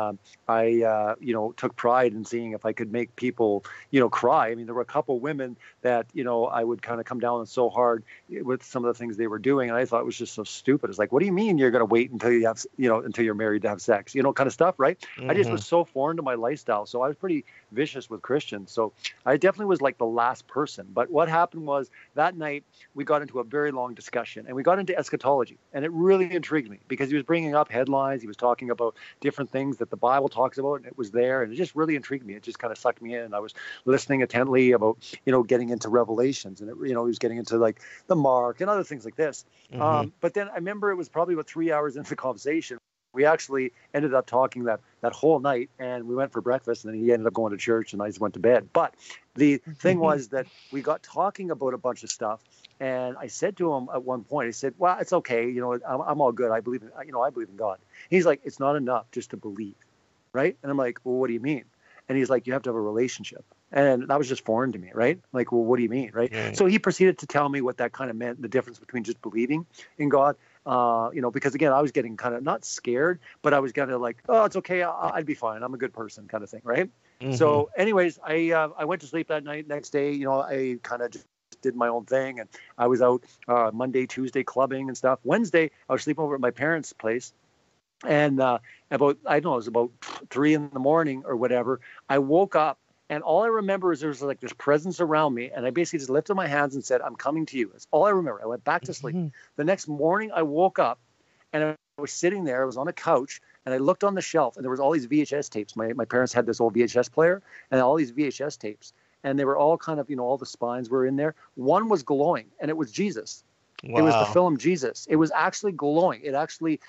I took pride in seeing if I could make people, cry. I mean, there were a couple women that, I would kind of come down on so hard with some of the things they were doing. And I thought it was just so stupid. It's like, what do you mean you're going to wait until you have, until you're married to have sex, kind of stuff, right? I just was so foreign to my lifestyle. So I was pretty vicious with Christians. So I definitely was like the last person. But what happened was that night we got into a very long discussion, and we got into eschatology, and it really intrigued me because he was bringing up headlines. He was talking about different things that the Bible talks about, and it was there, and it just really intrigued me. It just kind of sucked me in. I was listening intently about, getting into Revelations, and he was getting into like the mark and other things like this. But then I remember it was probably about 3 hours into the conversation. We actually ended up talking that whole night, and we went for breakfast, and then he ended up going to church, and I just went to bed. But the thing was that we got talking about a bunch of stuff, and I said to him at one point, I said, well, it's okay. I'm all good. I believe in, I believe in God. He's like, it's not enough just to believe. Right. And I'm like, well, what do you mean? And he's like, you have to have a relationship. And that was just foreign to me, right? Like, well, what do you mean, right? So he proceeded to tell me what that kind of meant, the difference between just believing in God, because, again, I was getting kind of not scared, but I was kind of like, oh, it's okay. I'd be fine. I'm a good person kind of thing, right? So anyways, I went to sleep that night. Next day, I kind of just did my own thing. And I was out Monday, Tuesday clubbing and stuff. Wednesday, I was sleeping over at my parents' place. And it was about 3 a.m. or whatever, I woke up, and all I remember is there was like this presence around me, and I basically just lifted my hands and said, I'm coming to you. That's all I remember. I went back to sleep. The next morning I woke up, and I was sitting there. I was on a couch, and I looked on the shelf, and there was all these VHS tapes. My parents had this old VHS player, and all these VHS tapes, and they were all kind of, all the spines were in there. One was glowing, and it was Jesus. Wow. It was the film Jesus. It was actually glowing. It actually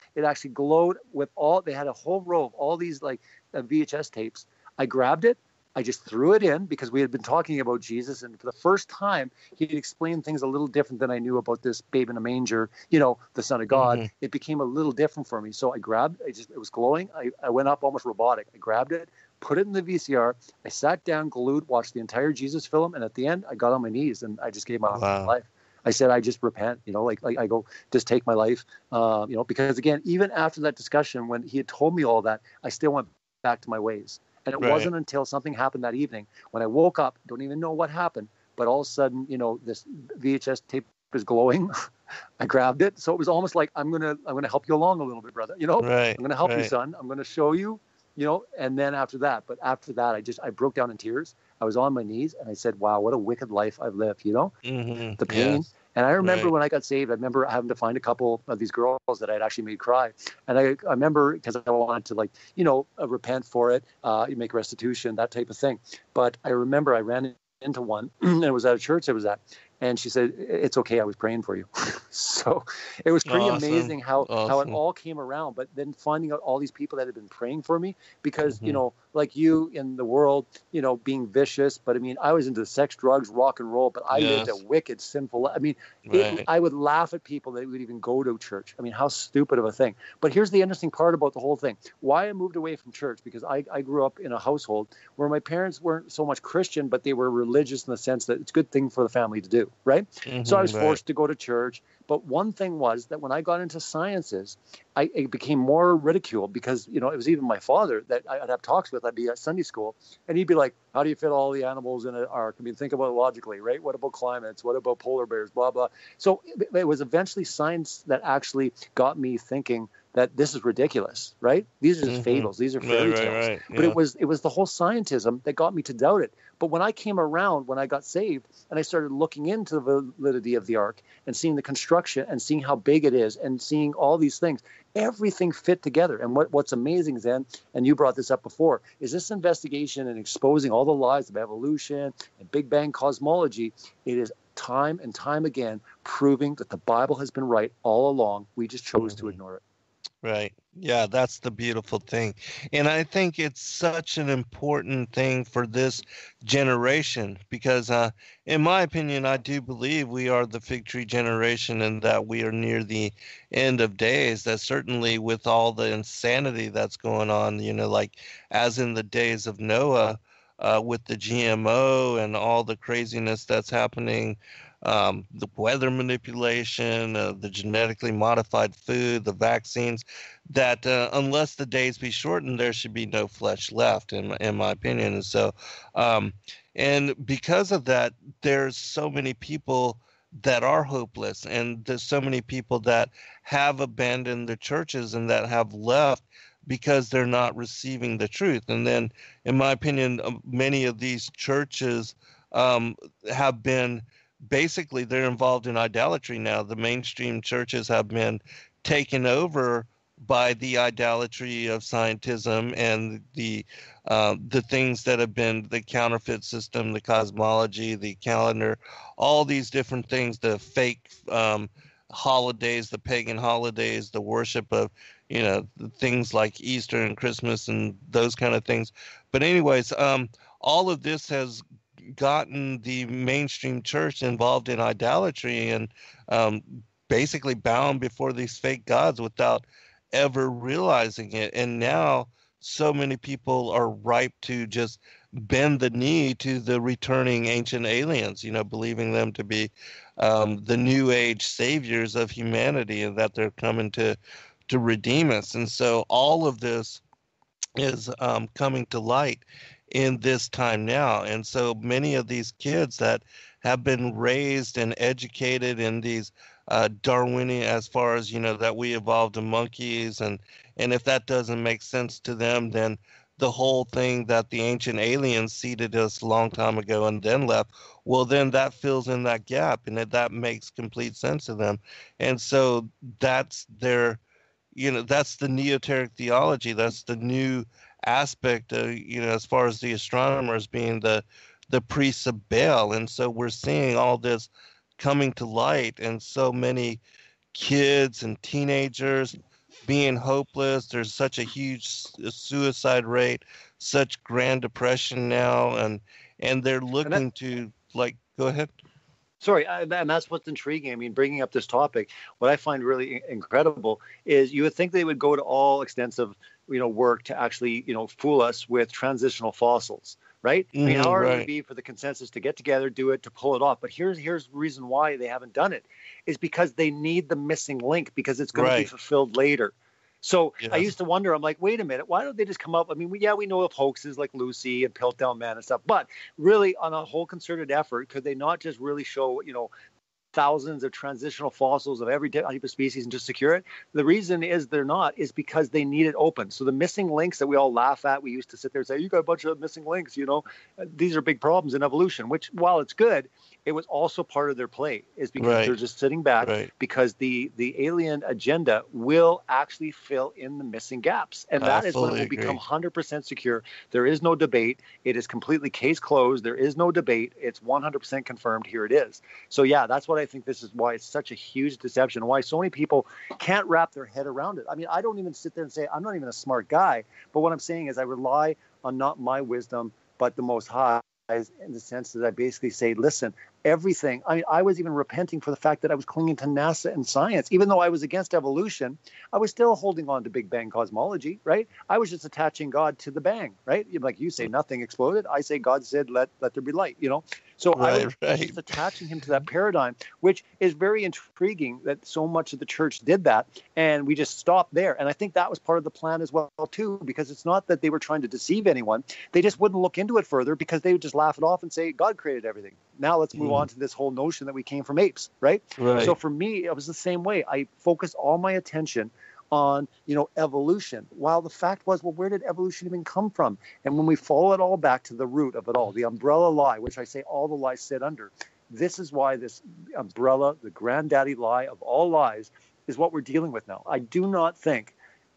glowed with they had a whole row of all these like VHS tapes. I grabbed it. I just threw it in because we had been talking about Jesus. And for the first time, he explained things a little different than I knew about this babe in a manger, the Son of God. It became a little different for me. So I grabbed it. It was glowing. I went up almost robotic. I grabbed it, put it in the VCR. I sat down, glued, watched the entire Jesus film. And at the end, I got on my knees and I just gave my life. I said, I just repent, like I go, just take my life, because again, even after that discussion, when he had told me all that, I still went back to my ways. And it wasn't until something happened that evening when I woke up, don't even know what happened, but all of a sudden, this VHS tape is glowing. I grabbed it. So it was almost like, I'm going to help you along a little bit, brother. I'm going to help you, son. I'm going to show you, and then after that, I broke down in tears. I was on my knees and I said, wow, what a wicked life I've lived, the pain. Yes. And I remember when I got saved, I remember having to find a couple of these girls that I'd actually made cry. And I remember, because I wanted to repent for it, make restitution, that type of thing. But I remember I ran into one, and it was at a church I was at. And she said, it's okay, I was praying for you. So it was pretty amazing how it all came around. But then finding out all these people that had been praying for me, because, you know, like you in the world, you know, being vicious. But I mean, I was into sex, drugs, rock and roll, but I lived a wicked, sinful life. I mean, I would laugh at people that would even go to church. I mean, how stupid of a thing. But here's the interesting part about the whole thing. Why I moved away from church, because I grew up in a household where my parents weren't so much Christian, but they were religious in the sense that it's a good thing for the family to do, right? So I was forced to go to church. But one thing was that when I got into sciences, it became more ridiculed because, you know, it was even my father that I'd have talks with. I'd be at Sunday school, and he'd be like, how do you fit all the animals in an ark? I mean, think about it logically, right? What about climates? What about polar bears? Blah, blah. So it was eventually science that actually got me thinking that this is ridiculous, right? These are just fables. These are fairy tales. Right. But it was the whole scientism that got me to doubt it. But when I came around, when I got saved, and I started looking into the validity of the ark and seeing the construction and seeing how big it is and seeing all these things, everything fit together. And what's amazing then, and you brought this up before, is this investigation and exposing all the lies of evolution and Big Bang cosmology. It is time and time again proving that the Bible has been right all along. We just chose to ignore it. Right. Yeah, that's the beautiful thing. And I think it's such an important thing for this generation because, in my opinion, I do believe we are the fig tree generation and that we are near the end of days. That certainly with all the insanity that's going on, you know, like as in the days of Noah, with the GMO and all the craziness that's happening, the weather manipulation, the genetically modified food, the vaccines, that unless the days be shortened, there should be no flesh left, in my opinion. And so, and because of that, there's so many people that are hopeless, and there's so many people that have abandoned the churches and that have left because they're not receiving the truth. And then, in my opinion, many of these churches have been basically, they're involved in idolatry now. The mainstream churches have been taken over by the idolatry of scientism and the things that have been the counterfeit system, the cosmology, the calendar, all these different things, the fake holidays, the pagan holidays, the worship of, you know, things like Easter and Christmas and those kind of things. But anyways, all of this has gotten the mainstream church involved in idolatry and basically bound before these fake gods without ever realizing it. And now so many people are ripe to just bend the knee to the returning ancient aliens, you know, believing them to be the new age saviors of humanity and that they're coming to redeem us. And so all of this is coming to light in this time now. And so many of these kids that have been raised and educated in these Darwinian, as far as, you know, that we evolved in monkeys, and if that doesn't make sense to them, then the whole thing that the ancient aliens seeded us a long time ago and then left, well, then that fills in that gap, and that makes complete sense to them. And so that's their, you know, that's the neoteric theology. That's the new aspect, you know, as far as the astronomers being the priests of Baal. And so we're seeing all this coming to light, and so many kids and teenagers being hopeless. There's such a huge suicide rate, such grand depression now, and they're looking to, like, go ahead. Sorry, and that's what's intriguing. I mean, bringing up this topic, what I find really incredible is you would think they would go to all extensive, you know, work to actually, you know, fool us with transitional fossils, right? I mean, how hard would it be for the consensus to get together, do it, to pull it off? But here's the reason why they haven't done it, is because they need the missing link, because it's going to be fulfilled later. So I used to wonder, I'm like, wait a minute, why don't they just come up? I mean, we know of hoaxes like Lucy and Piltdown Man and stuff, but really on a whole concerted effort, could they not just really show, you know, thousands of transitional fossils of every type of species and just secure it. The reason is they're not is because they need it open. So the missing links that we all laugh at, we used to sit there and say, you got a bunch of missing links, these are big problems in evolution, which while it's good, it was also part of their play, is because they're just sitting back because the alien agenda will actually fill in the missing gaps. And that is when it will become 100% secure. There is no debate. It is completely case closed. There is no debate. It's 100% confirmed. Here it is. So yeah, that's what I think this is why it's such a huge deception, why so many people can't wrap their head around it. I mean, I don't even sit there and say, I'm not even a smart guy. But what I'm saying is I rely on not my wisdom, but the Most High, in the sense that I basically say, listen, everything. I mean, I was even repenting for the fact that I was clinging to NASA and science. Even though I was against evolution, I was still holding on to Big Bang cosmology, right? I was just attaching God to the bang, right? Like you say, nothing exploded. I say God said, let there be light, So I was just attaching him to that paradigm, which is very intriguing that so much of the church did that. And we just stopped there. And I think that was part of the plan as well, too, because it's not that they were trying to deceive anyone. They just wouldn't look into it further because they would just laugh it off and say, God created everything. Now let's move on to this whole notion that we came from apes, right? So for me, it was the same way. I focused all my attention on, evolution. While the fact was, well, where did evolution even come from? And when we follow it all back to the root of it all, the umbrella lie, which I say all the lies sit under, this is why this umbrella, the granddaddy lie of all lies, is what we're dealing with now. I do not think,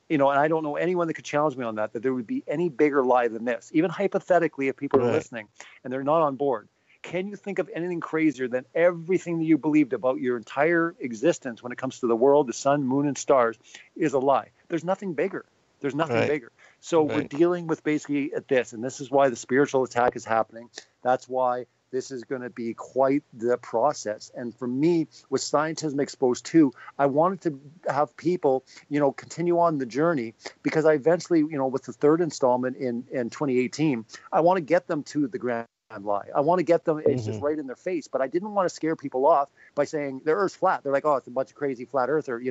and I don't know anyone that could challenge me on that there would be any bigger lie than this. Even hypothetically, if people are listening and they're not on board, can you think of anything crazier than everything that you believed about your entire existence when it comes to the world, the sun, moon, and stars is a lie? There's nothing bigger. There's nothing bigger. So we're dealing with basically at this, and this is why the spiritual attack is happening. That's why this is going to be quite the process. And for me, with Scientism Exposed 2, I wanted to have people, continue on the journey, because I eventually, with the third installment in 2018, I want to get them to the grand lie. I want to get them, it's just right in their face, but I didn't want to scare people off by saying the Earth's flat. They're like, oh, it's a bunch of crazy flat earther,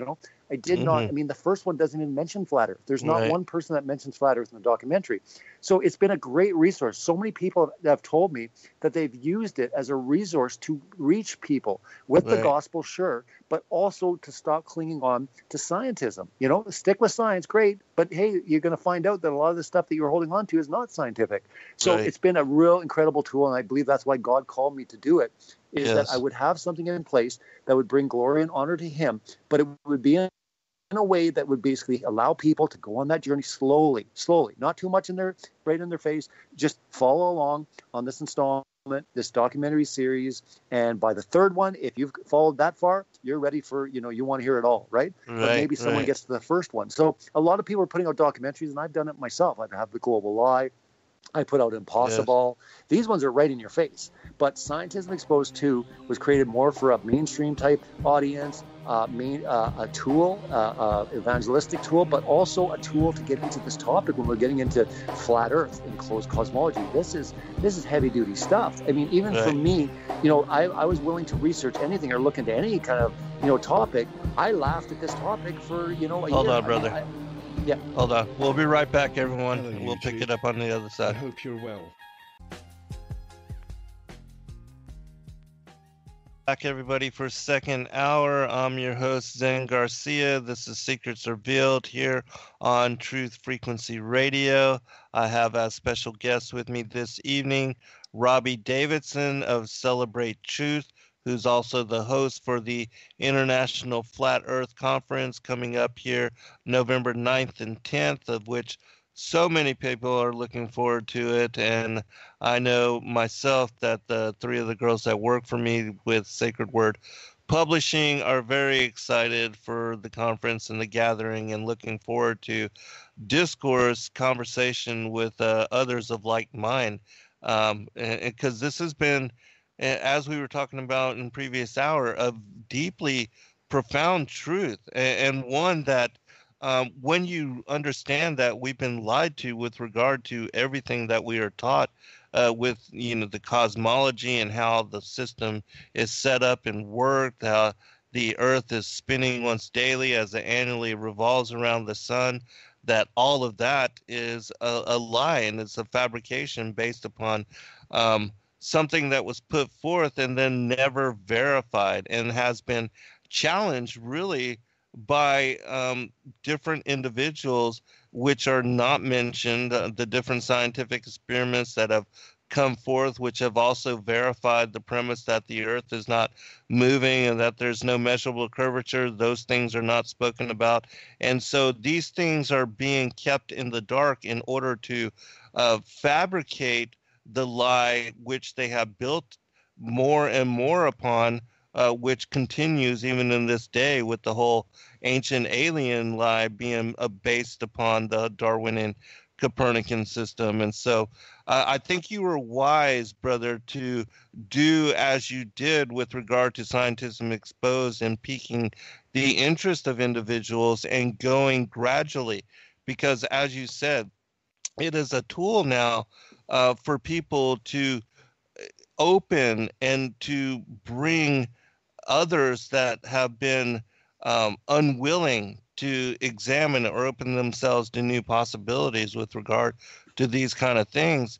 I did not. I mean, the first one doesn't even mention flat Earth. There's not one person that mentions flat Earth in the documentary. So it's been a great resource. So many people have told me that they've used it as a resource to reach people with the gospel, sure, but also to stop clinging on to scientism. Stick with science, great, but hey, you're going to find out that a lot of the stuff that you're holding on to is not scientific. So it's been a real incredible tool, and I believe that's why God called me to do it, is that I would have something in place that would bring glory and honor to him, but it would be in a way that would basically allow people to go on that journey slowly, not too much right in their face, just follow along on this installment, this documentary series. And by the third one, if you've followed that far, you're ready for, you want to hear it all, right? But maybe someone gets to the first one. So a lot of people are putting out documentaries, and I've done it myself. I have The Global Lie. I put out Impossible. These ones are right in your face. But Scientism Exposed 2 was created more for a mainstream type audience, a tool, evangelistic tool, but also a tool to get into this topic when we're getting into flat Earth and closed cosmology. This is heavy duty stuff. I mean, even for me, I was willing to research anything or look into any kind of topic. I laughed at this topic for a year. Hold on, brother. Yeah. Hold on. We'll be right back, everyone. Hello, we'll pick it up on the other side. I hope you're well. Back, everybody, for second hour. I'm your host, Zen Garcia. This is Secrets Revealed here on Truth Frequency Radio. I have a special guest with me this evening, Robbie Davidson of Celebrate Truth, who's also the host for the International Flat Earth Conference coming up here November 9th and 10th, of which so many people are looking forward to it. And I know myself that the three of the girls that work for me with Sacred Word Publishing are very excited for the conference and the gathering, and looking forward to discourse, conversation with others of like mind. Because this has been, as we were talking about in previous hour, a deeply profound truth, and one that when you understand that we've been lied to with regard to everything that we are taught with the cosmology and how the system is set up and worked, how the earth is spinning once daily as it annually revolves around the sun, that all of that is a lie, and it's a fabrication based upon something that was put forth and then never verified, and has been challenged really by different individuals, which are not mentioned, the different scientific experiments that have come forth, which have also verified the premise that the earth is not moving and that there's no measurable curvature. Those things are not spoken about. And so these things are being kept in the dark in order to fabricate the lie which they have built more and more upon, which continues even in this day with the whole ancient alien lie being based upon the Darwinian Copernican system. And so I think you were wise, brother, to do as you did with regard to Scientism Exposed and piquing the interest of individuals and going gradually, because as you said, it is a tool now for people to open and to bring others that have been unwilling to examine or open themselves to new possibilities with regard to these kind of things,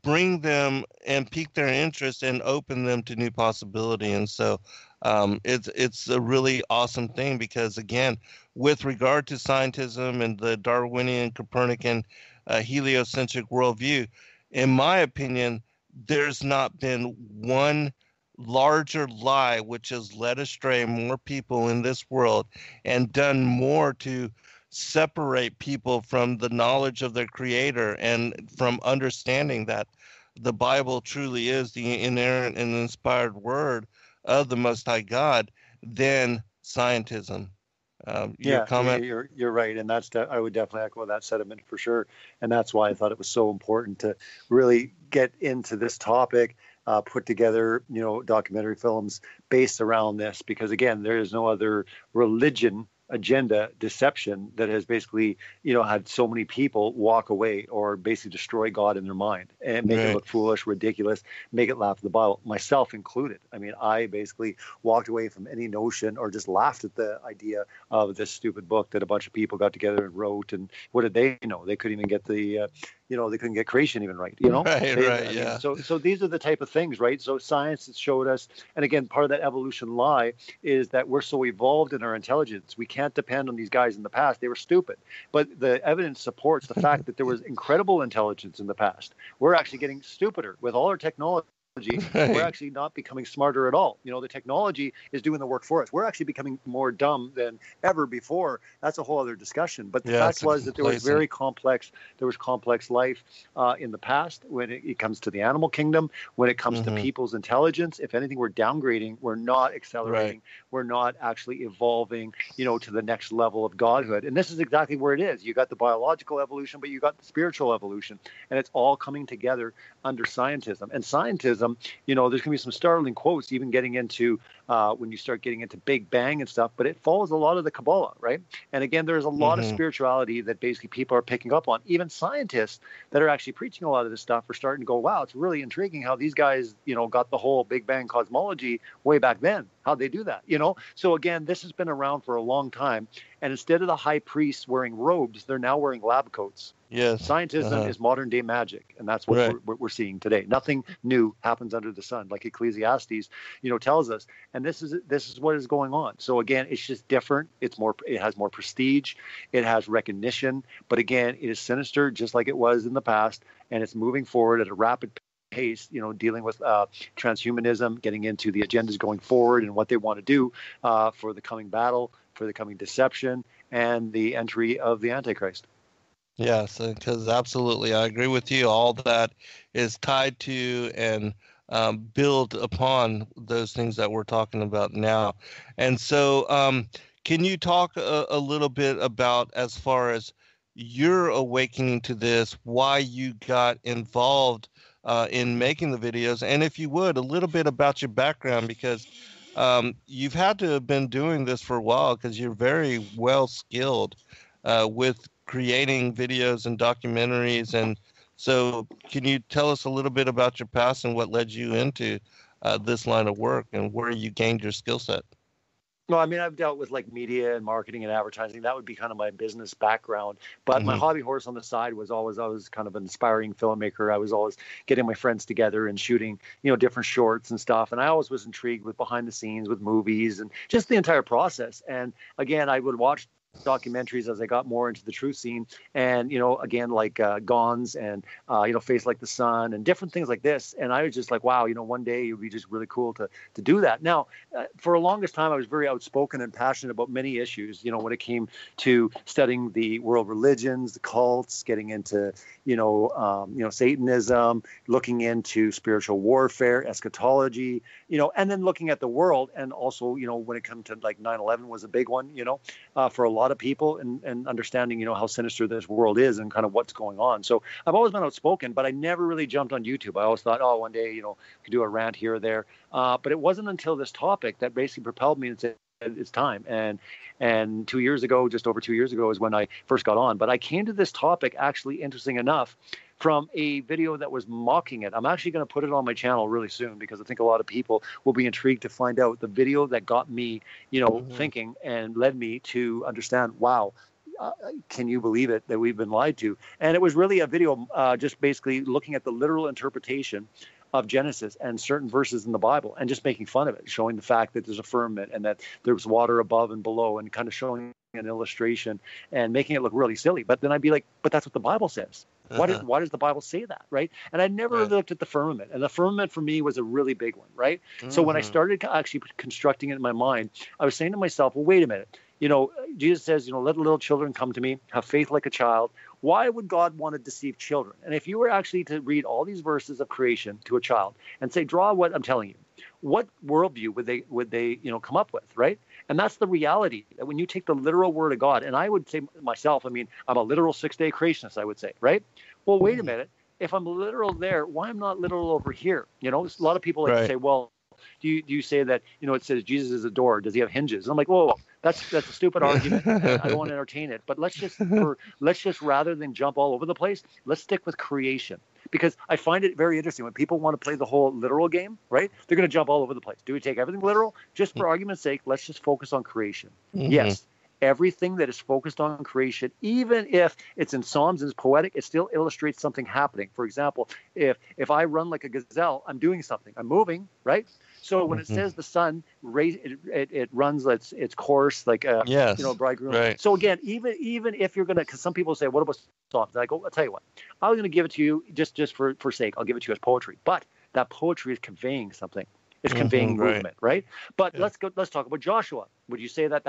bring them and pique their interest and open them to new possibility. And so it's a really awesome thing, because again, with regard to scientism and the Darwinian Copernican heliocentric worldview, in my opinion, there's not been one larger lie which has led astray more people in this world and done more to separate people from the knowledge of their creator and from understanding that the Bible truly is the inerrant and inspired word of the Most High God than scientism. Your comment? You're right, and I would definitely echo that sentiment for sure, and that's why I thought it was so important to really get into this topic, put together, documentary films based around this, because again, there is no other religion, agenda, deception that has basically, had so many people walk away or basically destroy God in their mind and make it look foolish, ridiculous, make it laugh at the Bible, myself included. I mean, I basically walked away from any notion or just laughed at the idea of this stupid book that a bunch of people got together and wrote. And what did they know? They couldn't even get they couldn't get creation even right, Yeah. So these are the type of things, right? So science has showed us, and again, part of that evolution lie is that we're so evolved in our intelligence, we can't depend on these guys in the past. They were stupid. But the evidence supports the fact that there was incredible intelligence in the past. We're actually getting stupider with all our technology. We're actually not becoming smarter at all. The technology is doing the work for us. We're actually becoming more dumb than ever before. That's a whole other discussion. But the fact was that there was complex life in the past when it comes to the animal kingdom, when it comes to people's intelligence. If anything, we're downgrading. We're not accelerating. We're not actually evolving, to the next level of godhood. And this is exactly where it is. You got the biological evolution, but you got the spiritual evolution. And it's all coming together under scientism. And scientism, there's going to be some startling quotes, even getting into when you start getting into Big Bang and stuff, but it follows a lot of the Kabbalah, right? And again, there's a lot of spirituality that basically people are picking up on. Even scientists that are actually preaching a lot of this stuff are starting to go, wow, it's really intriguing how these guys, got the whole Big Bang cosmology way back then. How'd they do that? So again, this has been around for a long time. And instead of the high priests wearing robes, they're now wearing lab coats. Yes. Scientism is modern day magic, and that's what we're seeing today. Nothing new happens under the sun, like Ecclesiastes, tells us. And this is what is going on. So again, it's just different. It has more prestige, it has recognition, but again, it is sinister, just like it was in the past, and it's moving forward at a rapid pace. Dealing with transhumanism, getting into the agendas going forward and what they want to do for the coming battle, for the coming deception, and the entry of the Antichrist. Yes, because absolutely, I agree with you. All that is tied to and build upon those things that we're talking about now. And so can you talk a little bit about, as far as your awakening to this, why you got involved in making the videos, and if you would, a little bit about your background, because you've had to have been doing this for a while, because you're very well skilled with creating videos and documentaries. And so can you tell us a little bit about your past and what led you into this line of work and where you gained your skill set? No, I mean, I've dealt with like media and marketing and advertising. That would be kind of my business background. But my hobby horse on the side was always, I was kind of an inspiring filmmaker. I was always getting my friends together and shooting, different shorts and stuff. And I always was intrigued with behind the scenes, with movies and just the entire process. And again, I would watch documentaries as I got more into the truth scene, and again, like Gons and Face Like the Sun and different things like this. And I was just like, wow, one day it would be just really cool to do that. Now, for the longest time, I was very outspoken and passionate about many issues. When it came to studying the world religions, the cults, getting into Satanism, looking into spiritual warfare, eschatology, and then looking at the world, and also when it comes to like 9/11 was a big one, for a lot of people, and understanding how sinister this world is and kind of what's going on. So I've always been outspoken, but I never really jumped on YouTube. I always thought, oh, one day could do a rant here or there, but it wasn't until this topic that basically propelled me and said it's time. And 2 years ago, just over 2 years ago, is when I first got on. But I came to this topic, actually, interesting enough, from a video that was mocking it. I'm actually going to put it on my channel really soon, because I think a lot of people will be intrigued to find out the video that got me, thinking and led me to understand, wow, can you believe it, that we've been lied to? And it was really a video just basically looking at the literal interpretation of Genesis and certain verses in the Bible, and just making fun of it, showing the fact that there's a firmament and that there's water above and below, and kind of showing an illustration and making it look really silly. But then I'd be like, but that's what the Bible says. Why does the Bible say that, right? And I never really looked at the firmament. And the firmament for me was a really big one, right? So when I started actually constructing it in my mind, I was saying to myself, well, wait a minute. Jesus says, let little children come to me, have faith like a child. Why would God want to deceive children? And if you were actually to read all these verses of creation to a child and say, draw what I'm telling you, what worldview would they come up with, right? And that's the reality, that when you take the literal word of God, and I would say myself, I'm a literal 6-day creationist, I would say, right? Well, wait a minute. If I'm literal there, why am I not literal over here? A lot of people like to say, well, do you say that, it says Jesus is a door, does he have hinges? And I'm like, whoa. That's a stupid argument. I don't want to entertain it. But let's just rather than jump all over the place, let's stick with creation. Because I find it very interesting when people want to play the whole literal game, right? They're going to jump all over the place. Do we take everything literal? Just for argument's sake, let's just focus on creation. Yes, everything that is focused on creation, even if it's in Psalms and it's poetic, it still illustrates something happening. For example, if I run like a gazelle, I'm doing something. I'm moving, right? So when it says the sun, it runs its course like a bridegroom. Right. So again, even if you're gonna, because some people say, what about songs? I go, I'll tell you what, I was gonna give it to you just for sake. I'll give it to you as poetry, but that poetry is conveying something. It's conveying movement, right? But let's talk about Joshua. Would you say that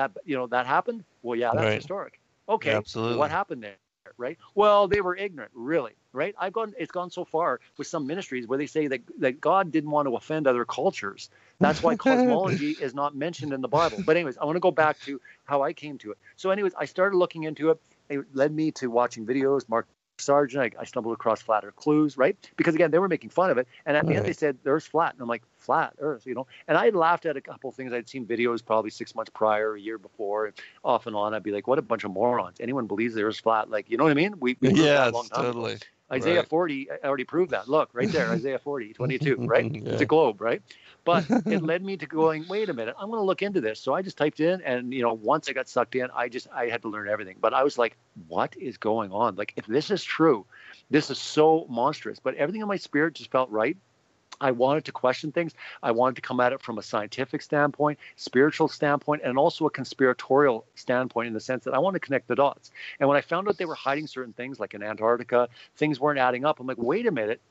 happened? Well, yeah, that's historic. Okay, absolutely. What happened there? Right? Well, they were ignorant, really, right? It's gone so far with some ministries where they say that God didn't want to offend other cultures. That's why cosmology is not mentioned in the Bible. But anyways, I want to go back to how I came to it. So anyways, I started looking into it. It led me to watching videos, Mark Sargent. I stumbled across Flat Earth Clues, right? Because again, they were making fun of it. And at the end, they said, the Earth's flat. And I'm like, flat Earth, And I laughed at a couple of things. I'd seen videos probably 6 months prior, a year before, and off and on. I'd be like, what a bunch of morons. Anyone believes the Earth's flat. Like, you know what I mean? We proved that a long time ago. Isaiah 40 already proved that. Look, right there, Isaiah 40, 22, right? It's a globe, right? But it led me to going, wait a minute, I'm going to look into this. So I just typed in, and once I got sucked in, I had to learn everything. But I was like, what is going on? Like, if this is true, this is so monstrous. But everything in my spirit just felt right. I wanted to question things. I wanted to come at it from a scientific standpoint, spiritual standpoint, and also a conspiratorial standpoint, in the sense that I want to connect the dots. And when I found out they were hiding certain things, like in Antarctica, things weren't adding up. I'm like, wait a minute,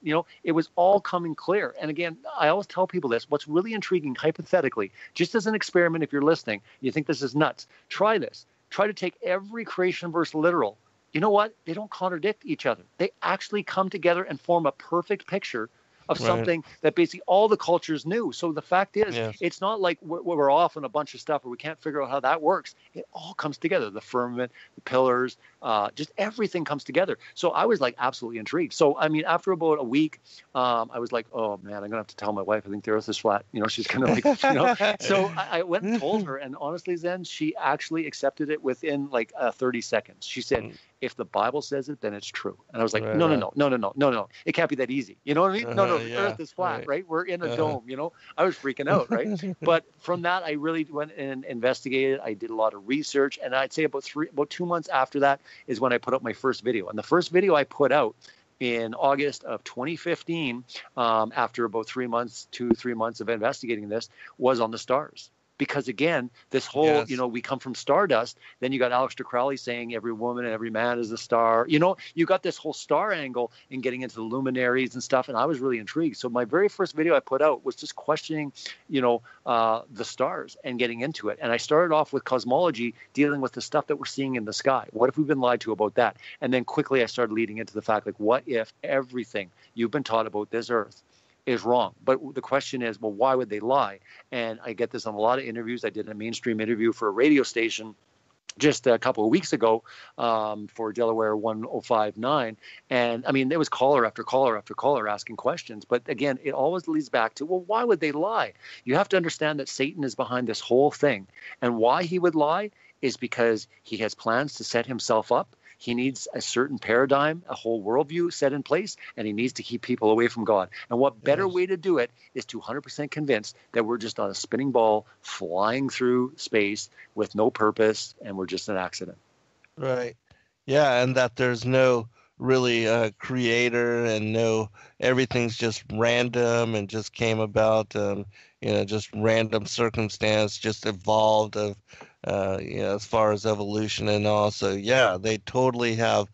it was all coming clear. And again, I always tell people this, what's really intriguing, hypothetically, just as an experiment, if you're listening, you think this is nuts, try this. Try to take every creation verse literal. You know what? They don't contradict each other. They actually come together and form a perfect picture of something that basically all the cultures knew. So the fact is, it's not like we're off on a bunch of stuff or we can't figure out how that works. It all comes together. The firmament, the pillars, just everything comes together. So I was like absolutely intrigued. So, I mean, after about a week, I was like, oh man, I'm going to have to tell my wife, I think the Earth is flat. She's going to like, So I went and told her, and honestly, then she actually accepted it within like 30 seconds. She said, if the Bible says it, then it's true. And I was like, Right, no. It can't be that easy. You know what I mean? No, the yeah, earth is flat, right? We're in a Uh-huh. dome, I was freaking out, right? But from that, I really went and investigated. I did a lot of research. And I'd say about 2 months after that is when I put up my first video. And the first video I put out in August of 2015, after about 3 months, 2-3 months of investigating this, was on the stars. Because again, this whole, Yes. we come from stardust. Then you got Aleister Crowley saying every woman and every man is a star. You got this whole star angle and getting into the luminaries and stuff. And I was really intrigued. So my very first video I put out was just questioning, the stars and getting into it. And I started off with cosmology, dealing with the stuff that we're seeing in the sky. What if we've been lied to about that? And then quickly I started leading into the fact, like, what if everything you've been taught about this earth is wrong? But the question is, well, why would they lie? And I get this on a lot of interviews. I did a mainstream interview for a radio station just a couple of weeks ago, for Delaware 1059. And I mean, there was caller after caller after caller asking questions. But again, it always leads back to, well, why would they lie? You have to understand that Satan is behind this whole thing. And why he would lie is because he has plans to set himself up. He needs a certain paradigm, a whole worldview set in place, and he needs to keep people away from God. And what better way to do it is to 100% convince that we're just on a spinning ball flying through space with no purpose, and we're just an accident. Right. Yeah, and that there's no really creator, and everything's just random and just came about, just random circumstance, just evolved of, as far as evolution and all. So yeah, they totally have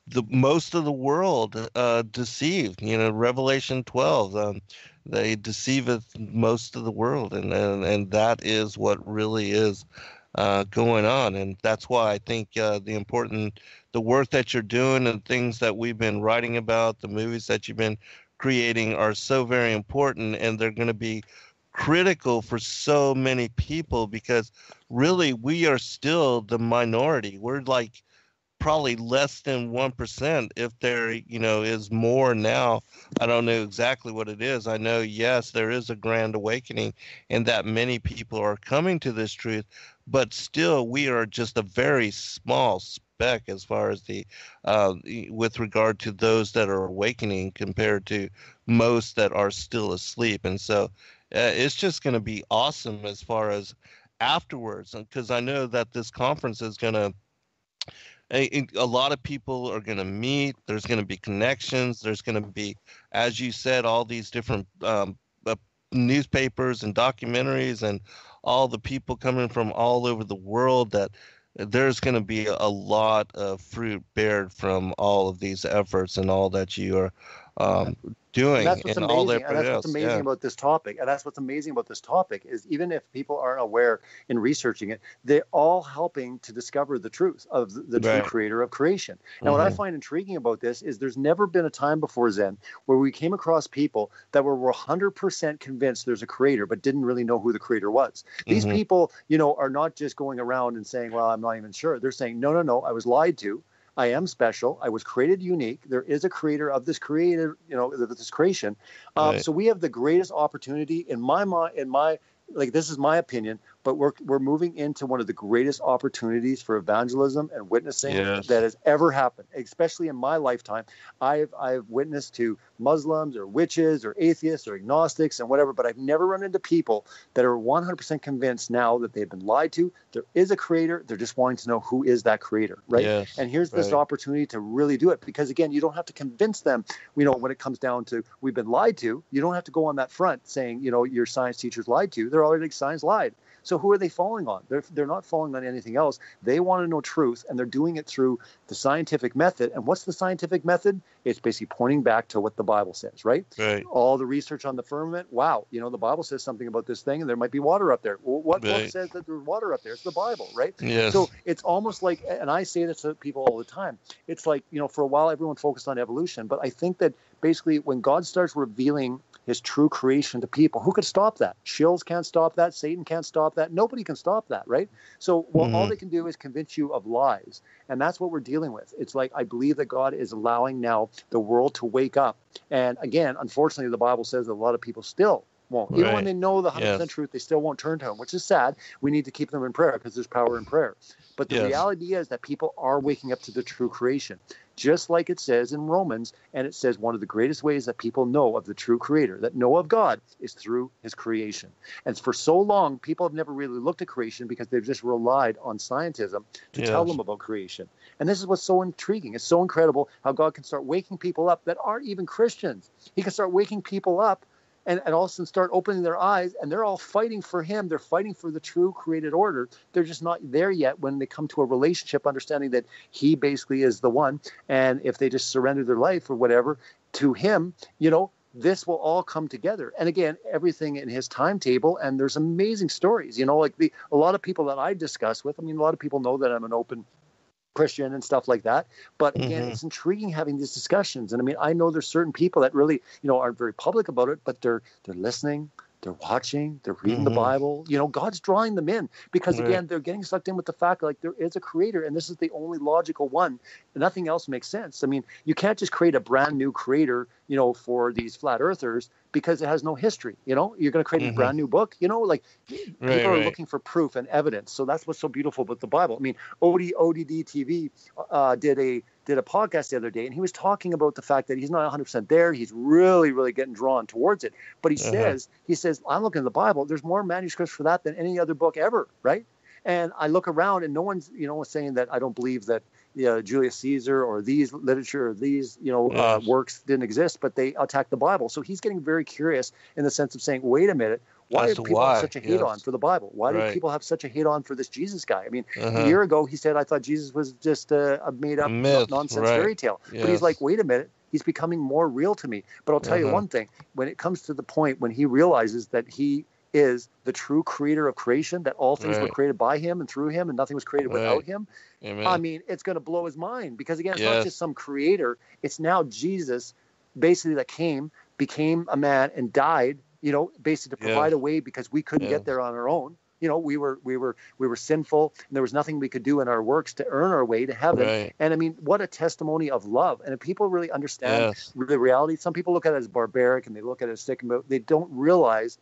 the most of the world deceived. Revelation 12, they deceiveth most of the world, and that is what really is going on. And that's why I think the work that you're doing and things that we've been writing about, the movies that you've been creating are so very important, and they're going to be critical for so many people, because really we are still the minority. We're like probably less than 1%, if there is more now. I don't know exactly what it is. I know, yes, there is a grand awakening and that many people are coming to this truth, but still we are just a very small speck as far as with regard to those that are awakening compared to most that are still asleep. And so it's just going to be awesome as far as afterwards, because I know that this conference is going to, a lot of people are going to meet. There's going to be connections. There's going to be, as you said, all these different newspapers and documentaries and all the people coming from all over the world, that there's going to be a lot of fruit bared from all of these efforts and all that you are doing. And that's what's and amazing. all that And that's what's amazing about this topic. And that's what's amazing about this topic is, even if people aren't aware in researching it, they're all helping to discover the truth of the true creator of creation. And what I find intriguing about this is there's never been a time before Zen where we came across people that were 100% convinced there's a creator, but didn't really know who the creator was. These people, are not just going around and saying, well, I'm not even sure. They're saying, no, I was lied to. I am special. I was created unique. There is a creator of this creator, this creation. So we have the greatest opportunity in my mind, this is my opinion, but we're moving into one of the greatest opportunities for evangelism and witnessing that has ever happened, especially in my lifetime. I've witnessed to Muslims or witches or atheists or agnostics and whatever, but I've never run into people that are 100% convinced now that they've been lied to. There is a creator. They're just wanting to know who is that creator, right? Yes, and here's this opportunity to really do it, because again, you don't have to convince them, when it comes down to we've been lied to. You don't have to go on that front saying, your science teachers lied to you. They're already science lied. So who are they falling on? They're not falling on anything else. They want to know truth, and they're doing it through the scientific method. And what's the scientific method? It's basically pointing back to what the Bible says, right? All the research on the firmament. Wow, the Bible says something about this thing, and there might be water up there. Well, what book says that there's water up there? It's the Bible, right? Yes. So it's almost like, and I say this to people all the time, it's like, for a while everyone focused on evolution, but I think that basically when God starts revealing his true creation to people, who could stop that? Shills can't stop that. Satan can't stop that. Nobody can stop that, right? So all they can do is convince you of lies. And that's what we're dealing with. It's like, I believe that God is allowing now the world to wake up. And again, unfortunately, the Bible says that a lot of people still won't. Even when they know the 100% truth, they still won't turn to him, which is sad. We need to keep them in prayer, because there's power in prayer. But the Yes. reality is that people are waking up to the true creation. Just like it says in Romans, and it says one of the greatest ways that people know of the true creator, that know of God, is through his creation. And for so long, people have never really looked at creation because they've just relied on scientism to tell them about creation. And this is what's so intriguing. It's so incredible how God can start waking people up that aren't even Christians. He can start waking people up and all of a sudden start opening their eyes, and they're all fighting for him. They're fighting for the true created order. They're just not there yet when they come to a relationship, understanding that he basically is the one. And if they just surrender their life or whatever to him, this will all come together. And again, everything in his timetable. And there's amazing stories, like a lot of people that I discuss with. I mean, a lot of people know that I'm an open Christian and stuff like that. But again, it's intriguing having these discussions. And I mean, I know there's certain people that really, aren't very public about it, but they're listening, they're watching, they're reading the Bible. God's drawing them in because again, they're getting sucked in with the fact like there is a creator and this is the only logical one. Nothing else makes sense. I mean, you can't just create a brand new creator, for these flat earthers because it has no history. You're going to create a brand new book, people are looking for proof and evidence. So that's what's so beautiful about the Bible. I mean, ODD TV did a podcast the other day, and he was talking about the fact that he's not 100% there. He's really, really getting drawn towards it. But he says, I'm looking at the Bible. There's more manuscripts for that than any other book ever, right? And I look around, and no one's, saying that I don't believe that Julius Caesar or these literature or these, works didn't exist, but they attack the Bible. So he's getting very curious in the sense of saying, wait a minute, why do people have such a hate on for the Bible? Why do people have such a hate on for this Jesus guy? I mean, a year ago, he said, I thought Jesus was just a made-up nonsense fairy tale. But he's like, wait a minute, he's becoming more real to me. But I'll tell you one thing. When it comes to the point when he realizes that he is the true creator of creation, that all things were created by him and through him and nothing was created without him, I mean, it's going to blow his mind because, again, it's not just some creator. It's now Jesus basically that came, became a man and died, basically to provide a way because we couldn't get there on our own. We were sinful and there was nothing we could do in our works to earn our way to heaven. And I mean, what a testimony of love. And if people really understand the reality, some people look at it as barbaric and they look at it as sick, but they don't realize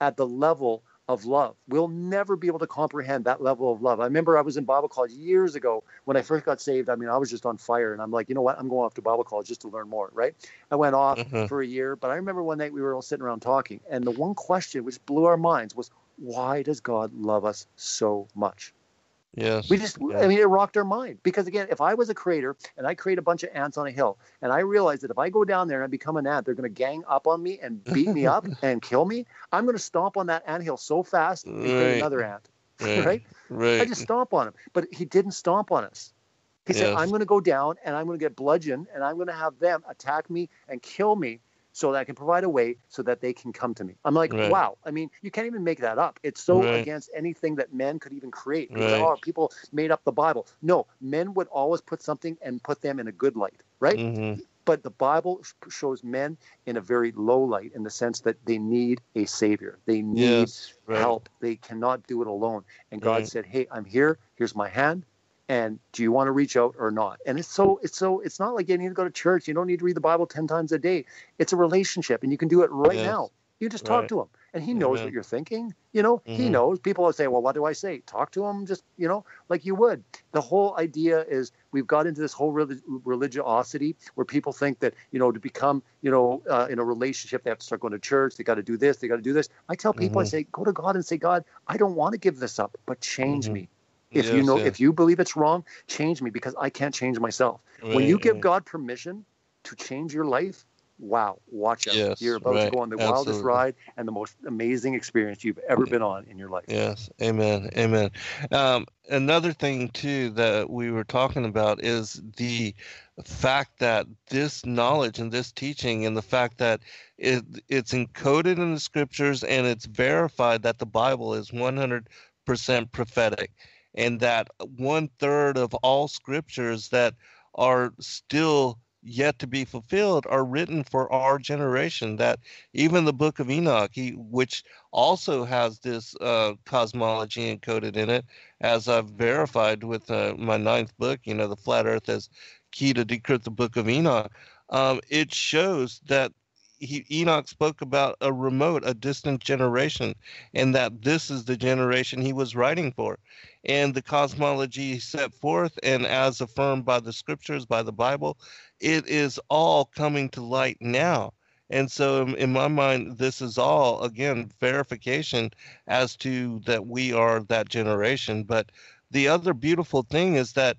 at the level of love. We'll never be able to comprehend that level of love. I remember I was in Bible college years ago when I first got saved. I mean, I was just on fire and I'm like, you know what? I'm going off to Bible college just to learn more, right? I went off for a year, but I remember one night we were all sitting around talking and the one question which blew our minds was, why does God love us so much? Yes. I mean, it rocked our mind because again, if I was a creator and I create a bunch of ants on a hill and I realize that if I go down there and I become an ant, they're going to gang up on me and beat me up and kill me. I'm going to stomp on that anthill so fast and create another ant, right? I just stomp on him, but he didn't stomp on us. He said, I'm going to go down and I'm going to get bludgeoned and I'm going to have them attack me and kill me so that I can provide a way so that they can come to me. I'm like, wow. I mean, you can't even make that up. It's so against anything that men could even create. People made up the Bible. No, men would always put something and put them in a good light, right? But the Bible shows men in a very low light in the sense that they need a savior. They need help. They cannot do it alone. And God said, hey, I'm here. Here's my hand. And do you want to reach out or not? And it's not like you need to go to church. You don't need to read the Bible 10 times a day. It's a relationship and you can do it right now. You just talk to him and he knows what you're thinking. He knows. People will say, well, what do I say? Talk to him just, like you would. The whole idea is we've got into this whole religiosity where people think that, to become, in a relationship, they have to start going to church. They got to do this. They got to do this. I tell people, I say, go to God and say, God, I don't want to give this up, but change me. If you believe it's wrong, change me because I can't change myself. When you give God permission to change your life, wow, watch out. You're about to go on the wildest ride and the most amazing experience you've ever been on in your life. Yes. Amen. Amen. Another thing too that we were talking about is the fact that this knowledge and this teaching and the fact that it's encoded in the scriptures and it's verified that the Bible is 100% prophetic. And that 1/3 of all scriptures that are still yet to be fulfilled are written for our generation. That even the book of Enoch, which also has this cosmology encoded in it, as I've verified with my 9th book, the Flat Earth as Key to Decrypt the Book of Enoch, it shows that Enoch spoke about a distant generation, and that this is the generation he was writing for. and the cosmology set forth and as affirmed by the scriptures, by the Bible, it is all coming to light now. And so in my mind, this is all, again, verification as to that we are that generation. But the other beautiful thing is that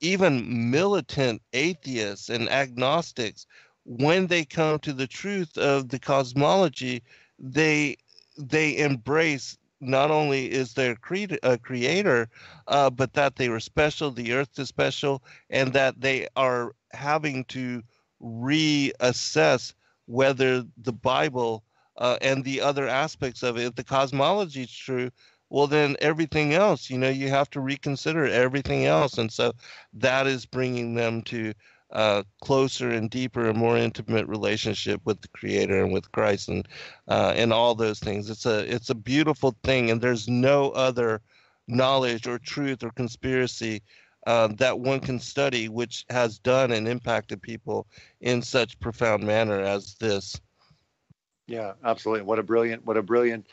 even militant atheists and agnostics, when they come to the truth of the cosmology, they embrace not only is there a creator, but that they were special, the earth is special, and that they are having to reassess whether the Bible and the other aspects of it, if the cosmology is true, well, then everything else, you have to reconsider everything else. And so that is bringing them to closer and deeper and more intimate relationship with the Creator and with Christ and all those things. It's a beautiful thing, and there's no other knowledge or truth or conspiracy that one can study which has done and impacted people in such profound manner as this. Yeah, absolutely. What a brilliant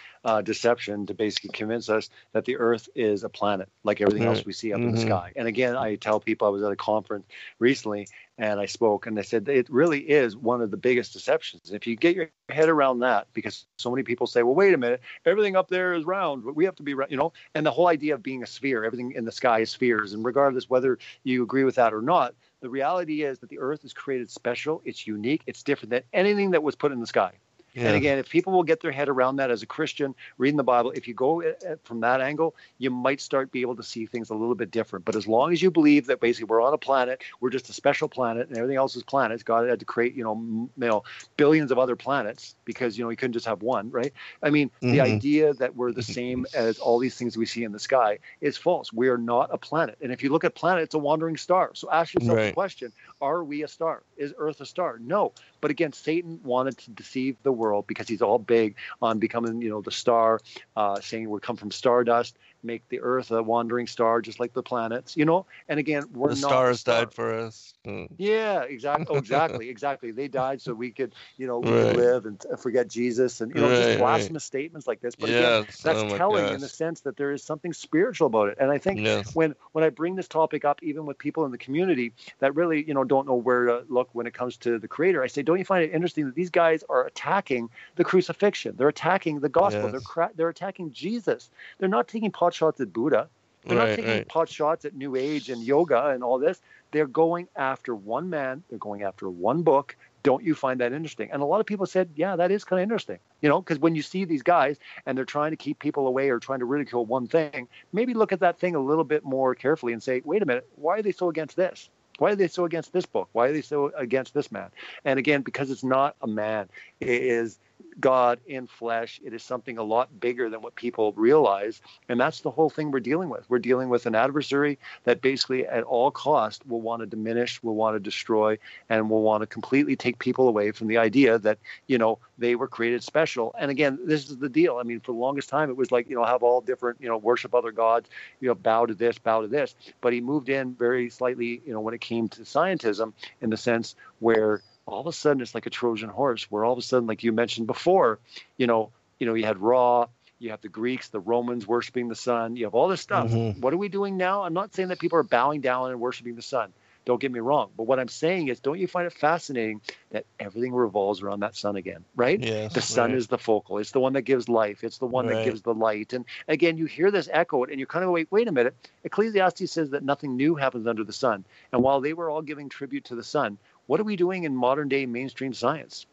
deception to basically convince us that the Earth is a planet like everything else we see up in the sky. And again, I tell people, I was at a conference recently and I spoke and I said it really is one of the biggest deceptions. If you get your head around that, because so many people say, well, wait a minute, everything up there is round, but we have to be round, and the whole idea of being a sphere, everything in the sky is spheres. And regardless whether you agree with that or not, the reality is that the Earth is created special, it's unique, it's different than anything that was put in the sky. Yeah. And again, if people will get their head around that as a Christian, reading the Bible, if you go from that angle, you might start be able to see things a little bit different. But as long as you believe that basically we're on a planet, we're just a special planet and everything else is planets, God had to create, billions of other planets because, he couldn't just have one, right? I mean, the idea that we're the same as all these things we see in the sky is false. We are not a planet. And if you look at planet, it's a wandering star. So ask yourself the question, are we a star? Is Earth a star? No. But again, Satan wanted to deceive the world because he's all big on becoming, the star, saying we come from stardust, make the Earth a wandering star, just like the planets, And again, we're the not. Stars died for us. Yeah, exactly. Oh, exactly. They died so we could, we could live and forget Jesus and, just blasphemous statements like this. But again, that's telling in the sense that there is something spiritual about it. And I think when I bring this topic up, even with people in the community that really, don't know where to look when it comes to the Creator, I say, don't you find it interesting that these guys are attacking the crucifixion? They're attacking the gospel. They're attacking Jesus. They're not taking pot shots at Buddha. They're not taking pot shots at New Age and yoga and all this. They're going after one man. They're going after one book. Don't you find that interesting? And a lot of people said, yeah, that is kind of interesting, because when you see these guys and they're trying to keep people away or trying to ridicule one thing, maybe look at that thing a little bit more carefully and say, wait a minute, why are they so against this? Why are they so against this book? Why are they so against this man? And again, because it's not a man. It is God in flesh. It is something a lot bigger than what people realize. And that's the whole thing we're dealing with. We're dealing with an adversary that basically at all cost will want to diminish, will want to destroy, and will want to completely take people away from the idea that, they were created special. And again, this is the deal. I mean, for the longest time, it was like, have all different, worship other gods, bow to this, bow to this. But he moved in very slightly, when it came to scientism in the sense where all of a sudden it's like a Trojan horse where all of a sudden, like you mentioned before, you had Ra, you have the Greeks, the Romans worshiping the sun, you have all this stuff. What are we doing now? I'm not saying that people are bowing down and worshiping the sun. Don't get me wrong. But what I'm saying is, don't you find it fascinating that everything revolves around that sun again, right? Yes, the sun is the focal. It's the one that gives life. It's the one that gives the light. And again, you hear this echoed and you kind of wait a minute. Ecclesiastes says that nothing new happens under the sun. And while they were all giving tribute to the sun, what are we doing in modern day mainstream science?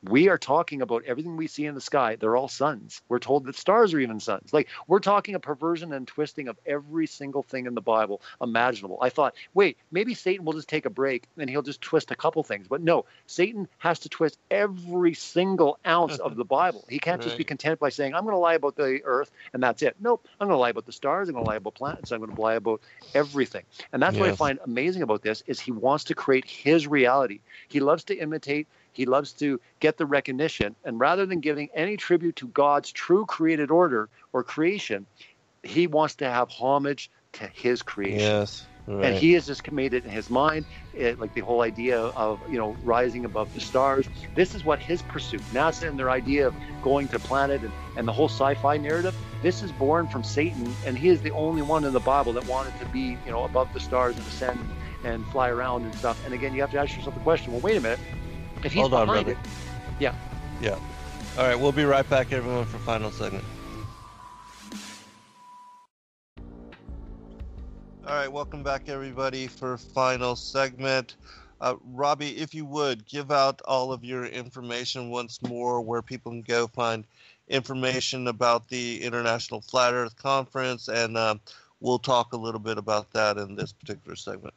We are talking about everything we see in the sky. They're all suns. We're told that stars are even suns. Like, we're talking a perversion and twisting of every single thing in the Bible imaginable. I thought, wait, maybe Satan will just take a break and he'll just twist a couple things. But no, Satan has to twist every single ounce of the Bible. He can't just be content by saying, I'm going to lie about the earth and that's it. Nope, I'm going to lie about the stars. I'm going to lie about planets. I'm going to lie about everything. And that's what I find amazing about this is he wants to create his reality. He loves to imitate. He loves to get the recognition. And rather than giving any tribute to God's true created order or creation, he wants to have homage to his creation. Right. And he has just made it in his mind, like the whole idea of, rising above the stars. This is what his pursuit, NASA and their idea of going to planet and the whole sci-fi narrative, this is born from Satan, and he is the only one in the Bible that wanted to be, above the stars and ascend and fly around and stuff. And again, you have to ask yourself the question, well, wait a minute. If he's Hold on, behind brother. Yeah. All right, we'll be right back, everyone, for final segment. All right, welcome back, everybody, for final segment. Robbie, if you would, give out all of your information once more, where people can go find information about the International Flat Earth Conference, and we'll talk a little bit about that in this particular segment.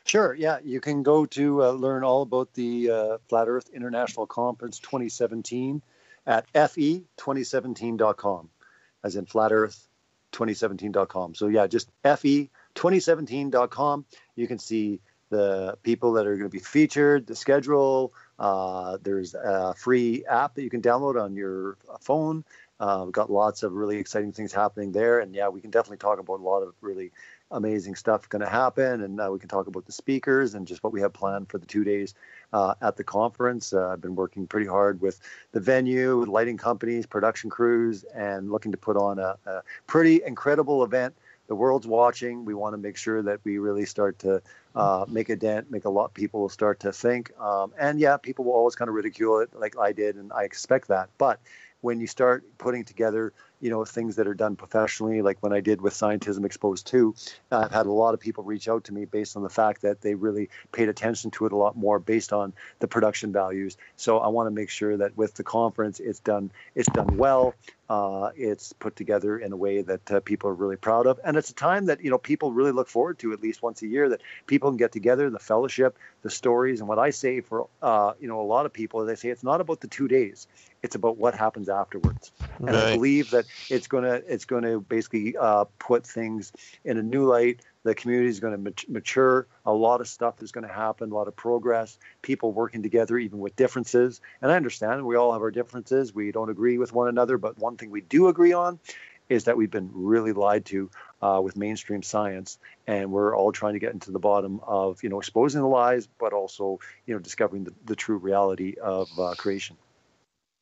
Sure. Yeah, you can go to learn all about the Flat Earth International Conference 2017 at fe2017.com, as in Flat Earth 2017.com. So yeah, just fe2017.com. You can see the people that are going to be featured, the schedule. There's a free app that you can download on your phone. We've got lots of really exciting things happening there. And yeah, we can definitely talk about a lot of really amazing stuff going to happen. And we can talk about the speakers and just what we have planned for the 2 days at the conference. I've been working pretty hard with the venue, lighting companies, production crews, and looking to put on a pretty incredible event. The world's watching. We want to make sure that we really start to make a dent, make a lot of people will start to think. And yeah, people will always kind of ridicule it like I did, and I expect that. But when you start putting together, things that are done professionally, like when I did with Scientism Exposed 2, I've had a lot of people reach out to me based on the fact that they really paid attention to it a lot more based on the production values. So I want to make sure that with the conference, it's done well. It's put together in a way that people are really proud of. And it's a time that, people really look forward to at least once a year, that people can get together, the fellowship, the stories. And what I say for, a lot of people is I say it's not about the 2 days. It's about what happens afterwards. And I believe that it's going to basically put things in a new light. The community is going to mature. A lot of stuff is going to happen, a lot of progress, people working together, even with differences. And I understand we all have our differences. We don't agree with one another. But one thing we do agree on is that we've been really lied to with mainstream science. And we're all trying to get into the bottom of, exposing the lies, but also, discovering the true reality of creation.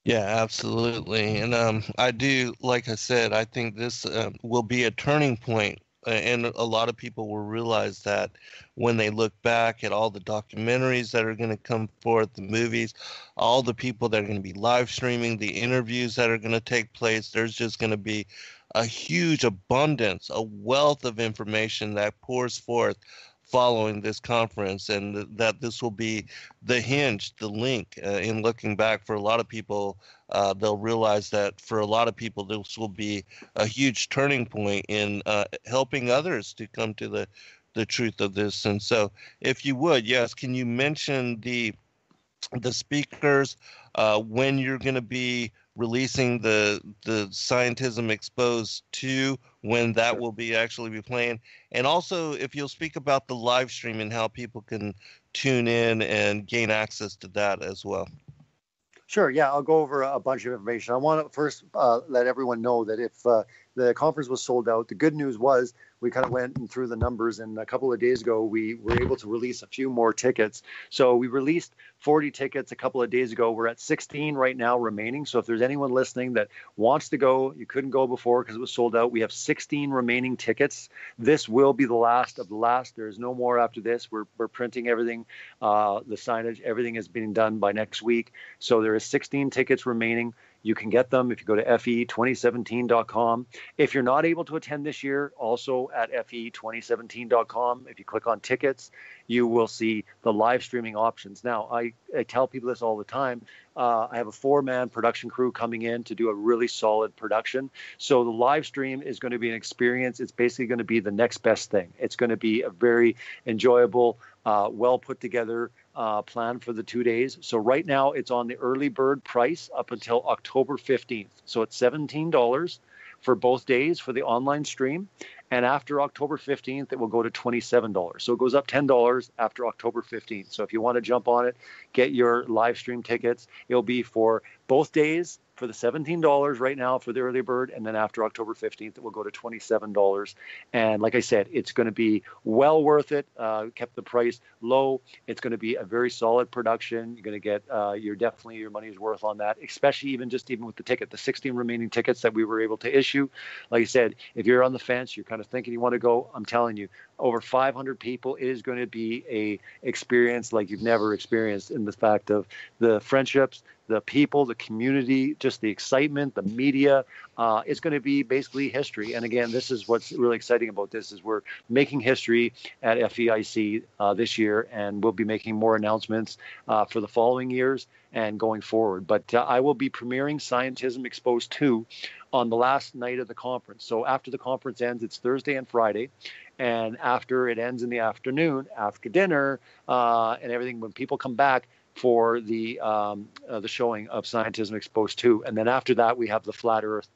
Yeah, absolutely. And I do, like I said, I think this will be a turning point. And a lot of people will realize that when they look back at all the documentaries that are going to come forth, the movies, all the people that are going to be live streaming, the interviews that are going to take place, there's just going to be a huge abundance, a wealth of information that pours forth following this conference, and that this will be the hinge, the link. In looking back, for a lot of people, they'll realize that for a lot of people, this will be a huge turning point in helping others to come to the truth of this. And so, if you would, yes, can you mention the speakers, when you're going to be releasing the Scientism Exposed 2, when that will be actually be playing, and also if you'll speak about the live stream and how people can tune in and gain access to that as well. Sure. Yeah, I'll go over a bunch of information. I want to first let everyone know that if the conference was sold out, the good news was we kind of went through the numbers, and a couple of days ago, we were able to release a few more tickets. So we released 40 tickets a couple of days ago. We're at 16 right now remaining. So if there's anyone listening that wants to go, you couldn't go before because it was sold out, we have 16 remaining tickets. This will be the last of the last. There's no more after this. We're printing everything, the signage, everything is being done by next week. So there is 16 tickets remaining. You can get them if you go to fe2017.com. If you're not able to attend this year, also at fe2017.com, if you click on tickets, you will see the live streaming options. Now, I tell people this all the time. I have a 4-man production crew coming in to do a really solid production. So the live stream is going to be an experience. It's basically going to be the next best thing. It's going to be a very enjoyable, well put together plan for the 2 days. So right now it's on the early bird price up until October 15th. So it's $17 for both days for the online stream. And after October 15th, it will go to $27. So it goes up $10 after October 15th. So if you want to jump on it, get your live stream tickets. It'll be for both days for the $17 right now for the early bird, and then after October 15th, it will go to $27. And like I said, it's going to be well worth it. Kept the price low. It's going to be a very solid production. You're going to get your money's worth on that, especially even with the ticket, the 16 remaining tickets that we were able to issue. Like I said, if you're on the fence, you're kind of thinking you want to go, I'm telling you, over 500 people, it is going to be a experience like you've never experienced, in the fact of the friendships, the people, the community, just the excitement, the media. It's going to be basically history. And again, this is what's really exciting about this, is we're making history at FEIC this year, and we'll be making more announcements for the following years and going forward. But I will be premiering Scientism Exposed 2 on the last night of the conference. So after the conference ends, it's Thursday and Friday. And after it ends in the afternoon, after dinner and everything, when people come back for the showing of Scientism Exposed 2. And then after that, we have the Flat Earth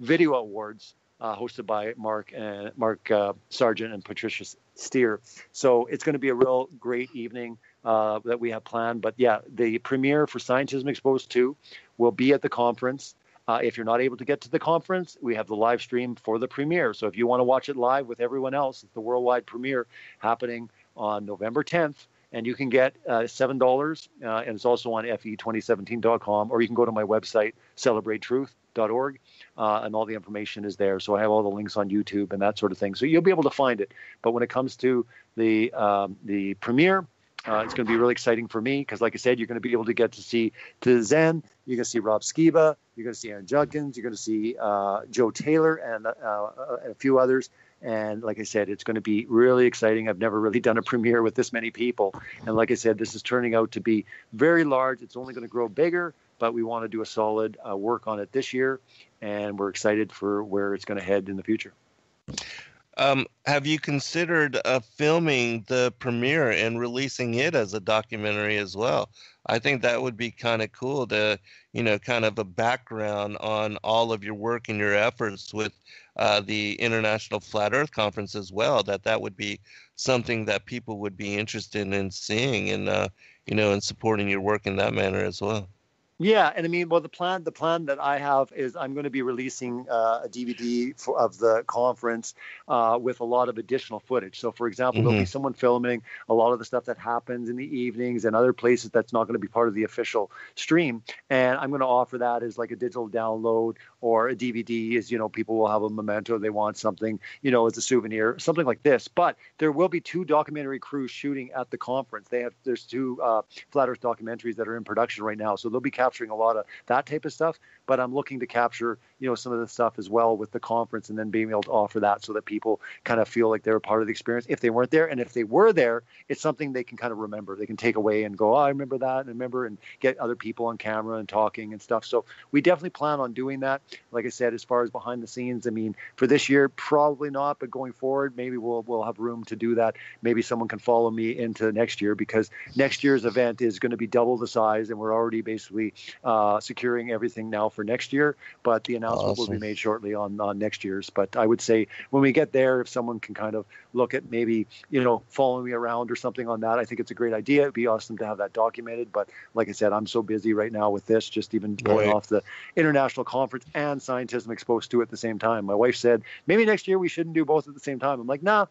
Video Awards hosted by Mark Sargent and Patricia Steere. So it's going to be a real great evening that we have planned. But yeah, the premiere for Scientism Exposed 2 will be at the conference. If you're not able to get to the conference, we have the live stream for the premiere. So if you want to watch it live with everyone else, it's the worldwide premiere happening on November 10th. And you can get $7, and it's also on fe2017.com, or you can go to my website, celebratetruth.org, and all the information is there. So I have all the links on YouTube and that sort of thing. So you'll be able to find it. But when it comes to the premiere, it's going to be really exciting for me because, like I said, you're going to be able to get to see Zen. You're going to see Rob Skiba. You're going to see Aaron Judkins. You're going to see Joe Taylor and a few others. And like I said, it's going to be really exciting. I've never really done a premiere with this many people. And like I said, this is turning out to be very large. It's only going to grow bigger, but we want to do a solid work on it this year. And we're excited for where it's going to head in the future. Have you considered filming the premiere and releasing it as a documentary as well? I think that would be kind of cool to, kind of a background on all of your work and your efforts with the International Flat Earth Conference as well. That would be something that people would be interested in seeing and, and supporting your work in that manner as well. Yeah, and I mean, well, the plan that I have is I'm going to be releasing a DVD of the conference with a lot of additional footage. So, for example, there'll be someone filming a lot of the stuff that happens in the evenings and other places that's not going to be part of the official stream. And I'm going to offer that as like a digital download or a DVD, as people will have a memento. They want something, as a souvenir, something like this. But there will be 2 documentary crews shooting at the conference. There's 2 Flat Earth documentaries that are in production right now. So they'll be capturing a lot of that type of stuff, but I'm looking to capture, some of the stuff as well with the conference, and then being able to offer that so that people kind of feel like they're a part of the experience if they weren't there. And if they were there, it's something they can kind of remember. They can take away and go, oh, I remember that, and get other people on camera and talking and stuff. So we definitely plan on doing that. Like I said, as far as behind the scenes, I mean, for this year, probably not, but going forward, maybe we'll have room to do that. Maybe someone can follow me into next year, because next year's event is going to be double the size, and we're already basically securing everything now for next year, but the announcement will be made shortly on next year's. But I would say when we get there, if someone can kind of look at maybe, following me around or something on that, I think it's a great idea. It'd be awesome to have that documented. But like I said, I'm so busy right now with this, just even going off the international conference and Scientism Exposed 2 at the same time. My wife said, maybe next year we shouldn't do both at the same time. I'm like, nah.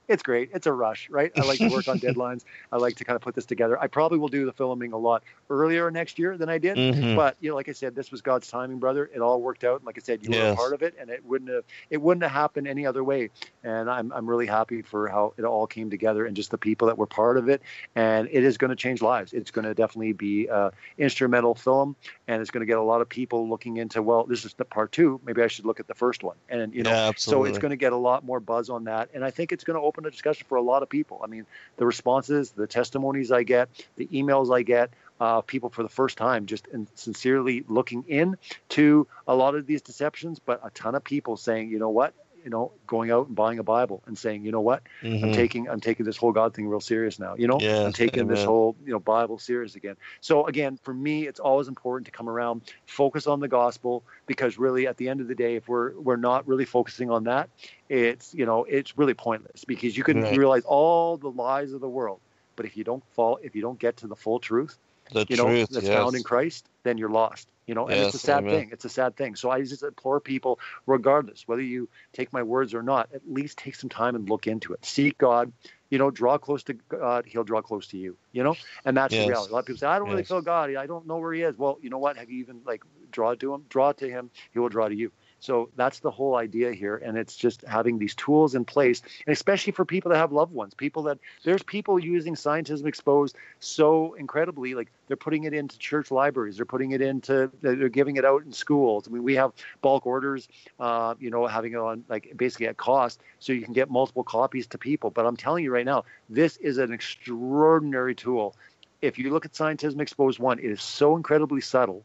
It's great. It's a rush, right? I like to work on deadlines. I like to kind of put this together. I probably will do the filming a lot earlier next year than I did. But, like I said, this was God's timing, brother. It all worked out. And like I said, you were a part of it, and it wouldn't have happened any other way. And I'm really happy for how it all came together and just the people that were part of it. And it is going to change lives. It's going to definitely be an instrumental film, and it's going to get a lot of people looking into, well, this is the part 2. Maybe I should look at the first one. And, so it's going to get a lot more buzz on that. And I think it's going to open a discussion for a lot of people. I mean, the responses, the testimonies I get, the emails I get, people for the first time just sincerely looking in to a lot of these deceptions, but a ton of people saying, you know what, going out and buying a Bible and saying, you know what, I'm taking this whole God thing real serious now. I'm taking this whole, Bible serious again. So again, for me, it's always important to come around, focus on the gospel, because really at the end of the day, if we're not really focusing on that, it's really pointless, because you can realize all the lies of the world, but if you don't get to the full truth, that's found in Christ, then you're lost. and Yes, it's a sad amen. thing. It's a sad thing. So I just implore people, regardless, whether you take my words or not, at least take some time and look into it. Seek God, draw close to God. He'll draw close to you, and that's the Yes. reality. A lot of people say, I don't really Yes. feel God. I don't know where he is. Well, you know what? Have you even draw to him? Draw to him. He will draw to you. So that's the whole idea here. And it's just having these tools in place, and especially for people that have loved ones, there's people using Scientism Exposed so incredibly, like they're putting it into church libraries. They're giving it out in schools. I mean, we have bulk orders, having it on basically at cost so you can get multiple copies to people. But I'm telling you right now, this is an extraordinary tool. If you look at Scientism Exposed 1, it is so incredibly subtle,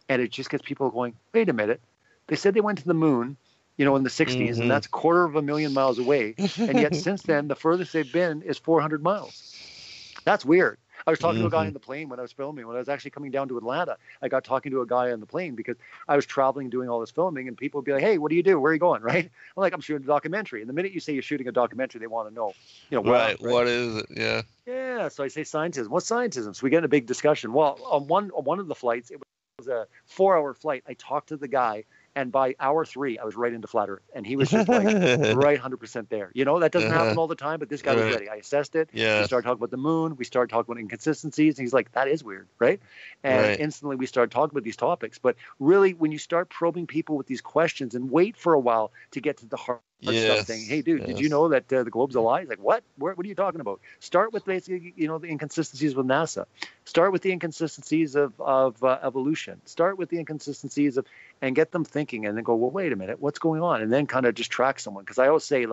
and it just gets people going, wait a minute. They said they went to the moon, in the 60s, and that's 250,000 miles away. And yet since then, the furthest they've been is 400 miles. That's weird. I was talking to a guy on the plane when I was filming. When I was actually coming down to Atlanta, I got talking to a guy on the plane because I was traveling, doing all this filming, and people would be like, hey, what do you do? Where are you going? Right? I'm like, I'm shooting a documentary. And the minute you say you're shooting a documentary, they want to know, Right. What is it? Yeah. Yeah. So I say scientism. What's scientism? So we get in a big discussion. Well, on one of the flights, it was a 4-hour flight. I talked to the guy, and by hour 3, I was right into flat Earth, and he was just like right 100% there. That doesn't happen all the time, but this guy was ready. I assessed it. Yeah. We started talking about the moon. We started talking about inconsistencies, and he's like, that is weird, right? And instantly we started talking about these topics. But really, when you start probing people with these questions and wait for a while to get to the heart stuff, saying, hey, dude, did you know that the globe's a lie? He's like, what? What are you talking about? Start with basically, the inconsistencies with NASA. Start with the inconsistencies of evolution. Start with the inconsistencies and get them thinking, and then go, well, wait a minute, what's going on? And then kind of just track someone. Because I always say,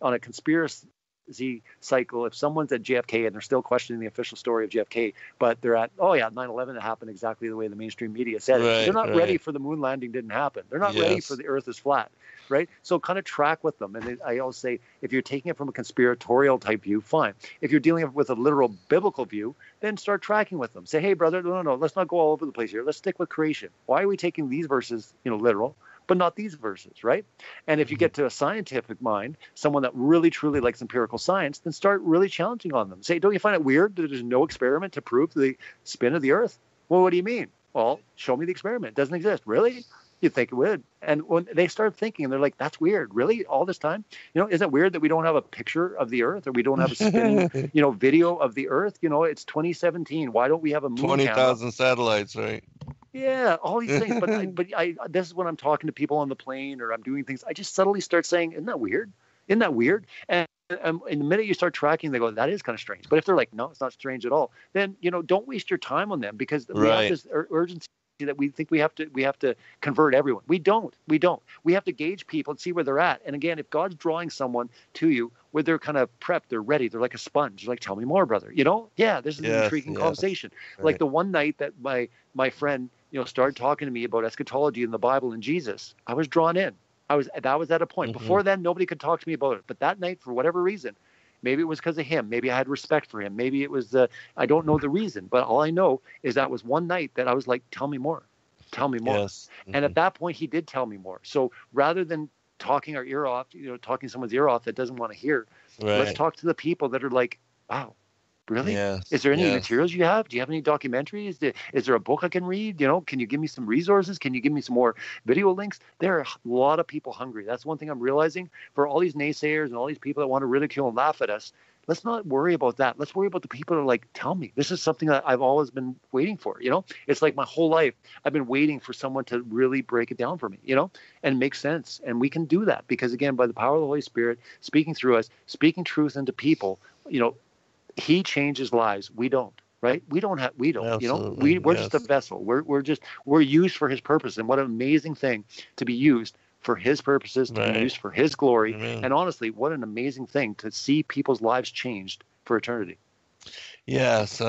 on a conspiracy cycle, if someone's at JFK and they're still questioning the official story of JFK, but they're at, 9/11 happened exactly the way the mainstream media said it. They're not ready for the moon landing didn't happen. They're not ready for the Earth is flat, right? So kind of track with them. And I always say, if you're taking it from a conspiratorial type view, fine. If you're dealing with a literal biblical view, then start tracking with them. Say, hey, brother, no, let's not go all over the place here. Let's stick with creation. Why are we taking these verses, literal, but not these verses, right? And if you get to a scientific mind, someone that really truly likes empirical science, then start really challenging on them. Say, don't you find it weird that there's no experiment to prove the spin of the Earth? Well, what do you mean? Well, show me the experiment. It doesn't exist. Really? You'd think it would. And when they start thinking, they're like, that's weird. Really? All this time? Isn't it weird that we don't have a picture of the Earth, or we don't have a spinning, video of the Earth? It's 2017. Why don't we have a moon 20,000 satellites, right? Yeah, all these things. But this is when I'm talking to people on the plane, or I'm doing things, I just subtly start saying, isn't that weird? Isn't that weird? And in the minute you start tracking, they go, that is kind of strange. But if they're like, no, it's not strange at all, then, don't waste your time on them, because we have this urgency that we think we have to convert everyone. We don't. We have to gauge people and see where they're at. And again, if God's drawing someone to you where they're kind of prepped, they're ready, they're like a sponge. They're like, tell me more, brother. This is an intriguing conversation. Right. Like the one night that my friend, started talking to me about eschatology in the Bible and Jesus, I was drawn in. That was at a point. Before then, nobody could talk to me about it. But that night, for whatever reason, maybe it was because of him. Maybe I had respect for him. Maybe it was, I don't know the reason. But all I know is that was one night that I was like, tell me more. Tell me more. Yes. And at that point, he did tell me more. So rather than talking our ear off, talking someone's ear off that doesn't want to hear, let's talk to the people that are like, wow, really? Yes. Is there any materials you have? Do you have any documentaries? Is there a book I can read? Can you give me some resources? Can you give me some more video links? There are a lot of people hungry. That's one thing I'm realizing. For all these naysayers and all these people that want to ridicule and laugh at us, let's not worry about that. Let's worry about the people that are like, tell me. This is something that I've always been waiting for, It's like my whole life I've been waiting for someone to really break it down for me, and make sense. And we can do that because, again, by the power of the Holy Spirit speaking through us, speaking truth into people, he changes lives. We don't, right? We don't, Absolutely. We're just a vessel. We're used for his purpose. And what an amazing thing to be used for his purposes, to be used for his glory. Amen. And honestly, what an amazing thing to see people's lives changed for eternity. Yes,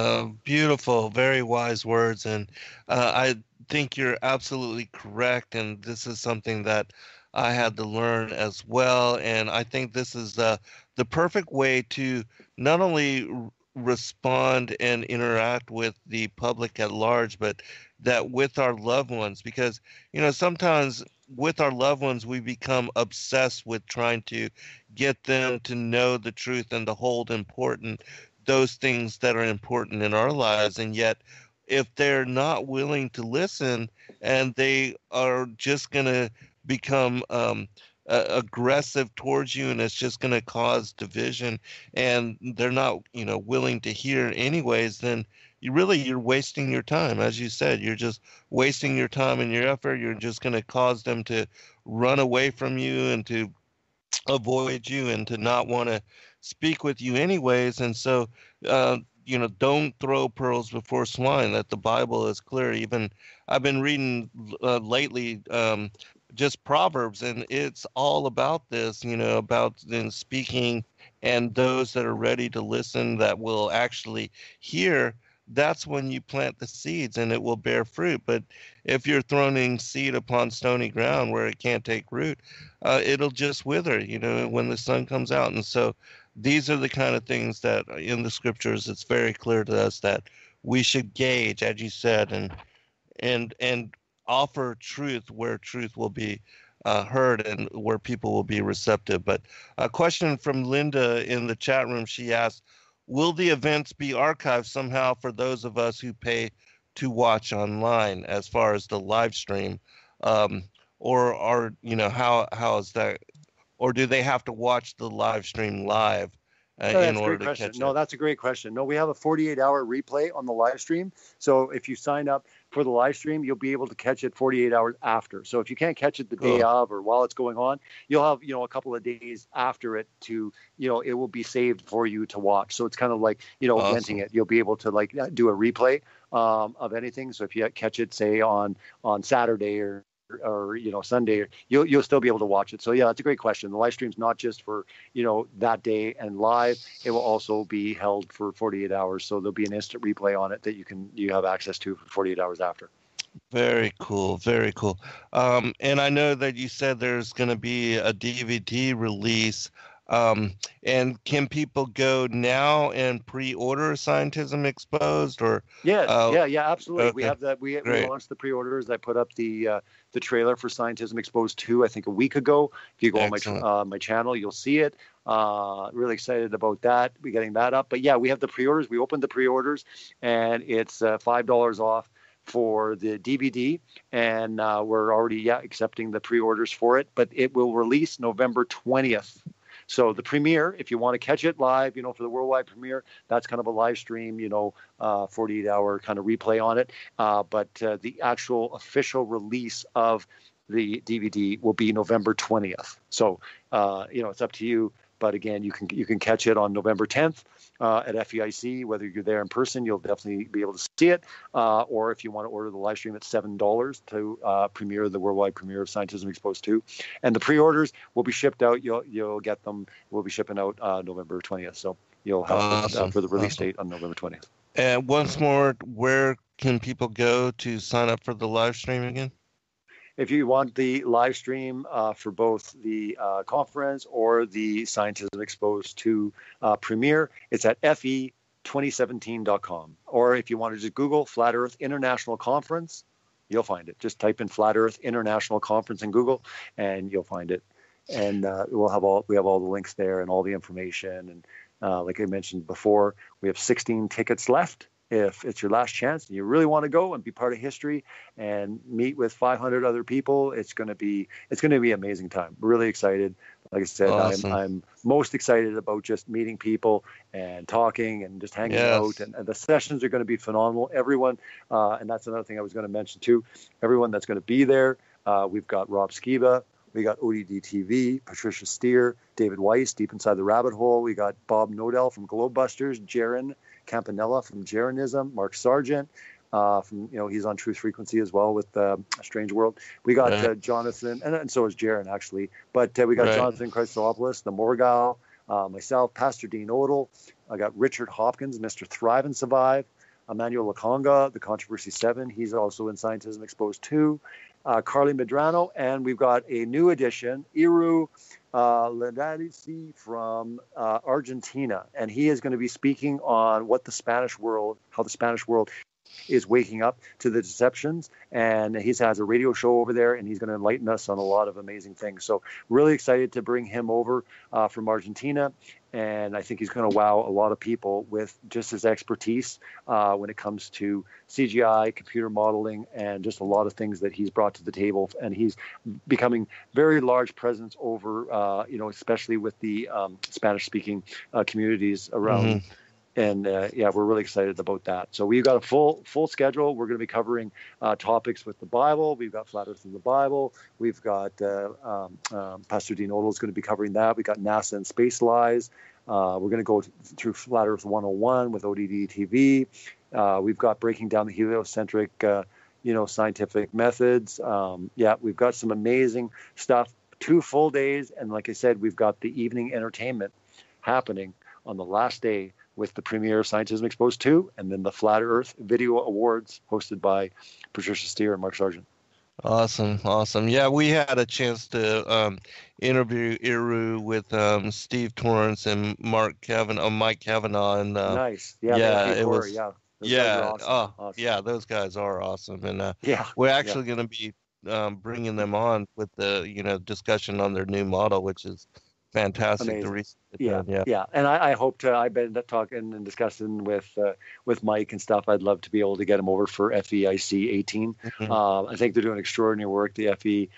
beautiful, very wise words. And I think you're absolutely correct. And this is something that I had to learn as well. And I think this is the perfect way to not only respond and interact with the public at large, but that with our loved ones, because, sometimes with our loved ones, we become obsessed with trying to get them to know the truth and to hold important those things that are important in our lives. And yet if they're not willing to listen, and they are just going to become aggressive towards you, and it's just going to cause division, and they're not, willing to hear anyways, then you're wasting your time. As you said, you're just wasting your time and your effort. You're just going to cause them to run away from you and to avoid you and to not want to speak with you anyways. And so don't throw pearls before swine. That the Bible is clear. Even I've been reading lately just Proverbs, and it's all about this, about then speaking, and those that are ready to listen, that will actually hear. That's when you plant the seeds and it will bear fruit. But if you're throwing seed upon stony ground where it can't take root, it'll just wither, when the sun comes out. And so these are the kind of things that in the scriptures, it's very clear to us that we should gauge, as you said, and offer truth where truth will be heard and where people will be receptive. But a question from Linda in the chat room, she asked, will the events be archived somehow for those of us who pay to watch online, as far as the live stream? Or are, how is that? Or do they have to watch the live stream live in order to catch it? No, that's a great question. No, we have a 48-hour replay on the live stream. So if you sign up for the live stream, you'll be able to catch it 48 hours after. So if you can't catch it the day of or while it's going on, you'll have, a couple of days after it to, it will be saved for you to watch. So it's kind of like, Awesome. renting it. You'll be able to do a replay of anything. So if you catch it, say on Saturday or Sunday, you'll still be able to watch it. So yeah, that's a great question. The live stream's not just for that day and live. It will also be held for 48 hours. So there'll be an instant replay on it that you have access to for 48 hours after. Very cool. Very cool. And I know that you said there's going to be a DVD release. And can people go now and pre-order Scientism Exposed? Or yeah, absolutely. Okay. We have that. We launched the pre-orders. I put up the trailer for Scientism Exposed 2, I think a week ago. If you go on my channel, you'll see it. Really excited about that. We're getting that up. But yeah, we have the pre-orders. We opened the pre-orders, and it's $5 off for the DVD, and we're already accepting the pre-orders for it. But it will release November 20th. So the premiere, if you want to catch it live, for the worldwide premiere, that's kind of a live stream, 48-hour kind of replay on it. But the actual official release of the DVD will be November 20th. So, it's up to you. But again, you can catch it on November 10th at FEIC. Whether you're there in person, you'll definitely be able to see it. Or if you want to order the live stream, it's $7 to premiere the worldwide premiere of Scientism Exposed 2. And the pre-orders will be shipped out. You'll get them. We'll be shipping out November 20th. So you'll have them for the release date on November 20th. And once more, where can people go to sign up for the live stream again? If you want the live stream for both the conference or the Scientism Exposed 2 premiere, it's at fe2017.com. Or if you want to just Google Flat Earth International Conference, you'll find it. Just type in Flat Earth International Conference in Google, and you'll find it. And we have all the links there and all the information. And like I mentioned before, we have 16 tickets left. If it's your last chance and you really want to go and be part of history and meet with 500 other people, it's going to be an amazing time. Really excited. Like I said, awesome. I'm most excited about just meeting people and talking and just hanging out. And the sessions are going to be phenomenal. Everyone, and that's another thing I was going to mention too. Everyone that's going to be there. We've got Rob Skiba. We got ODD TV, Patricia Steere, David Weiss, Deep Inside the Rabbit Hole. We got Bob Nodell from Globebusters, Jaron Campanella from Jaronism, Mark Sargent from, he's on Truth Frequency as well with Strange World. We got Jonathan, and so is Jaron actually. But we got Jonathan Christopoulos, the Morgal, myself, Pastor Dean Odell. I got Richard Hopkins, Mr. Thrive and Survive, Emmanuel Lakonga, the Controversy 7. He's also in Scientism Exposed 2. Carly Medrano, and we've got a new addition, Iru Ledadici from Argentina, and he is going to be speaking on how the Spanish world is waking up to the deceptions, and he has a radio show over there, and he's going to enlighten us on a lot of amazing things. So really excited to bring him over from Argentina. And I think he's going to wow a lot of people with just his expertise when it comes to CGI, computer modeling, and just a lot of things that he's brought to the table. And he's becoming very large presence over, especially with the Spanish-speaking communities around. And we're really excited about that. So we've got a full schedule. We're going to be covering topics with the Bible. We've got Flat Earth in the Bible. We've got Pastor Dean Odell is going to be covering that. We've got NASA and space lies. We're going to go through Flat Earth 101 with ODD TV. We've got breaking down the heliocentric, scientific methods. We've got some amazing stuff. 2 full days, and like I said, we've got the evening entertainment happening on the last day with the premiere of Scientism Exposed 2, and then the Flat Earth Video Awards hosted by Patricia Steere and Mark Sargent. Awesome. Yeah, we had a chance to interview Eru with Steve Torrance and Mike Kavanaugh. And, nice. It was. Awesome. Yeah, those guys are awesome. And we're actually going to be bringing them on with the discussion on their new model, which is fantastic. Amazing. To research. And I hope to. I've been talking and discussing with Mike and stuff. I'd love to be able to get him over for FEIC 18. I think they're doing extraordinary work, the FE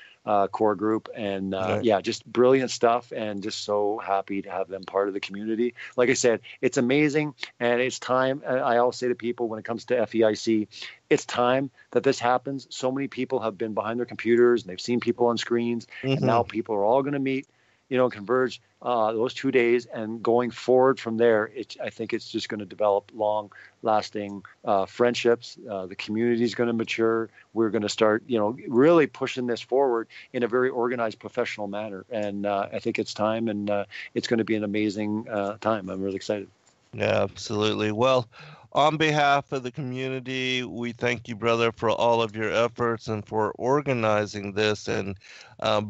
core group, and just brilliant stuff, and just so happy to have them part of the community. Like I said, it's amazing, and it's time. I always say to people when it comes to FEIC, it's time that this happens. So many people have been behind their computers and they've seen people on screens, and now people are all going to meet, converge those 2 days, and going forward from there, I think it's just going to develop long-lasting friendships. The community is going to mature. We're going to start, really pushing this forward in a very organized, professional manner. And I think it's time, and it's going to be an amazing time. I'm really excited. Yeah, absolutely. Well, on behalf of the community, we thank you, brother, for all of your efforts and for organizing this and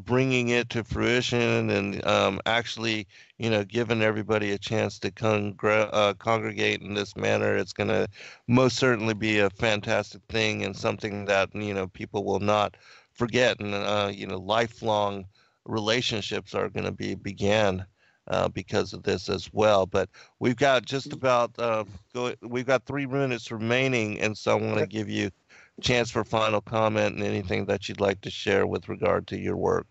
bringing it to fruition, and actually, giving everybody a chance to congregate in this manner. It's going to most certainly be a fantastic thing, and something that, people will not forget. And, lifelong relationships are going to be began because of this as well. But we've got just about we've got 3 minutes remaining, and so I want to give you a chance for final comment and anything that you'd like to share with regard to your work.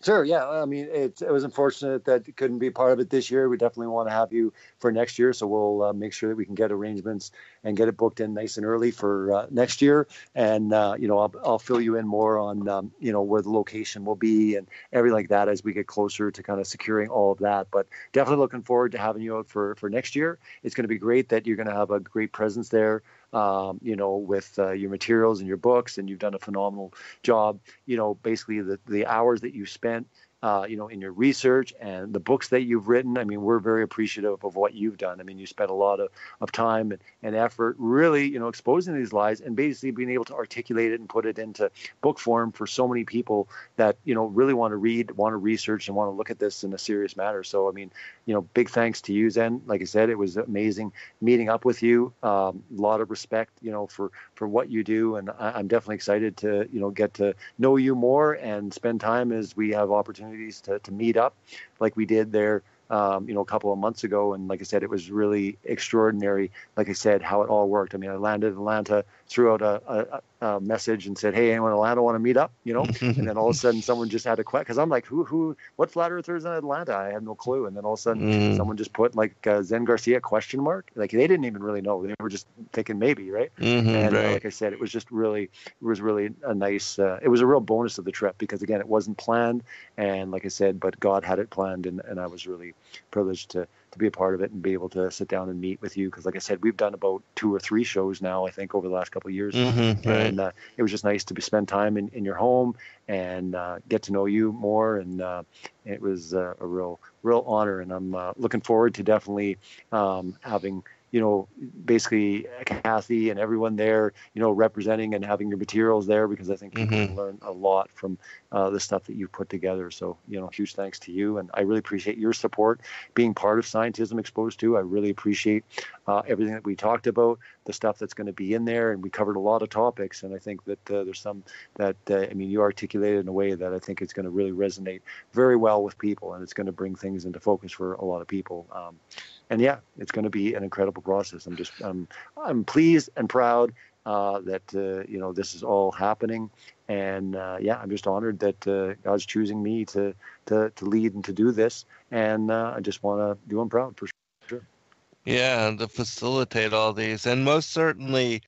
Sure. Yeah. I mean, it was unfortunate that it couldn't be part of it this year. We definitely want to have you for next year. So we'll make sure that we can get arrangements and get it booked in nice and early for next year. And, I'll fill you in more on, where the location will be and everything like that as we get closer to kind of securing all of that. But definitely looking forward to having you out for next year. It's going to be great that you're going to have a great presence there. With your materials and your books, and you've done a phenomenal job. Basically the hours that you spent, in your research and the books that you've written. I mean, we're very appreciative of what you've done. I mean, you spent a lot of time and effort really, exposing these lies and basically being able to articulate it and put it into book form for so many people that, really want to read, want to research, and want to look at this in a serious manner. So, I mean, big thanks to you, Zen. Like I said, it was amazing meeting up with you. A lot of respect, for what you do. And I'm definitely excited to, get to know you more and spend time as we have opportunities to meet up like we did there, a couple of months ago. And like I said, it was really extraordinary, like I said, how it all worked. I mean, I landed in Atlanta, threw out a message and said, hey, anyone in Atlanta want to meet up? And then all of a sudden someone just had a question, because I'm like, what flat earthers in Atlanta? I had no clue. And then all of a sudden someone just put like Zen Garcia ? Like they didn't even really know. They were just thinking maybe, right? And like I said, it was really a nice, it was a real bonus of the trip, because again, it wasn't planned. And like I said, but God had it planned, and I was really privileged to be a part of it and be able to sit down and meet with you. Because like I said, we've done about 2 or 3 shows now, I think, over the last couple of years. And it was just nice to spend time in your home and get to know you more. And it was a real honor. And I'm looking forward to definitely having basically Kathy and everyone there, representing and having your materials there, because I think people can learn a lot from the stuff that you put together. So, huge thanks to you. And I really appreciate your support, being part of Scientism Exposed too. I really appreciate everything that we talked about, the stuff that's going to be in there. And we covered a lot of topics. And I think that there's some that, you articulated in a way that I think it's going to really resonate very well with people. And it's going to bring things into focus for a lot of people. And yeah, it's going to be an incredible process. I'm pleased and proud that this is all happening, and I'm just honored that God's choosing me to lead and to do this, and I just want to do him proud for sure. Yeah, and to facilitate all these, and most certainly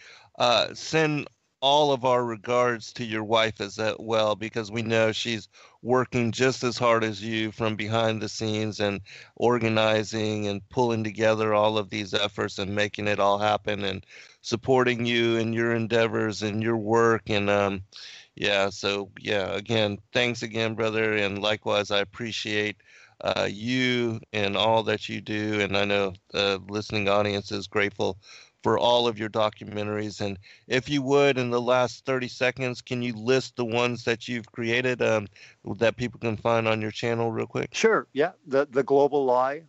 send all of our regards to your wife as well, because we know she's working just as hard as you from behind the scenes and organizing and pulling together all of these efforts and making it all happen and supporting you in your endeavors and your work. And again, thanks again, brother. And likewise, I appreciate you and all that you do. And I know the listening audience is grateful for all of your documentaries. And if you would, in the last 30 seconds, can you list the ones that you've created that people can find on your channel real quick? Sure. Yeah. The Global Lie,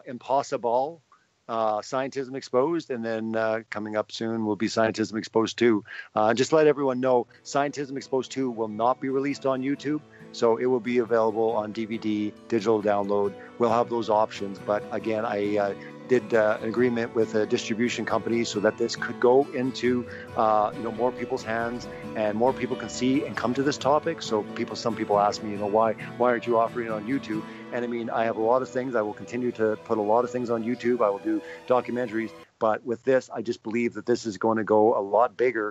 Impossible, Scientism Exposed, and then coming up soon will be Scientism Exposed 2. Just let everyone know, Scientism Exposed 2 will not be released on YouTube. So it will be available on DVD, digital download. We'll have those options. But again, I did an agreement with a distribution company so that this could go into more people's hands and more people can see and come to this topic. So some people ask me, why aren't you offering it on YouTube? And I have a lot of things. I will continue to put a lot of things on YouTube. I will do documentaries. But with this, I just believe that this is going to go a lot bigger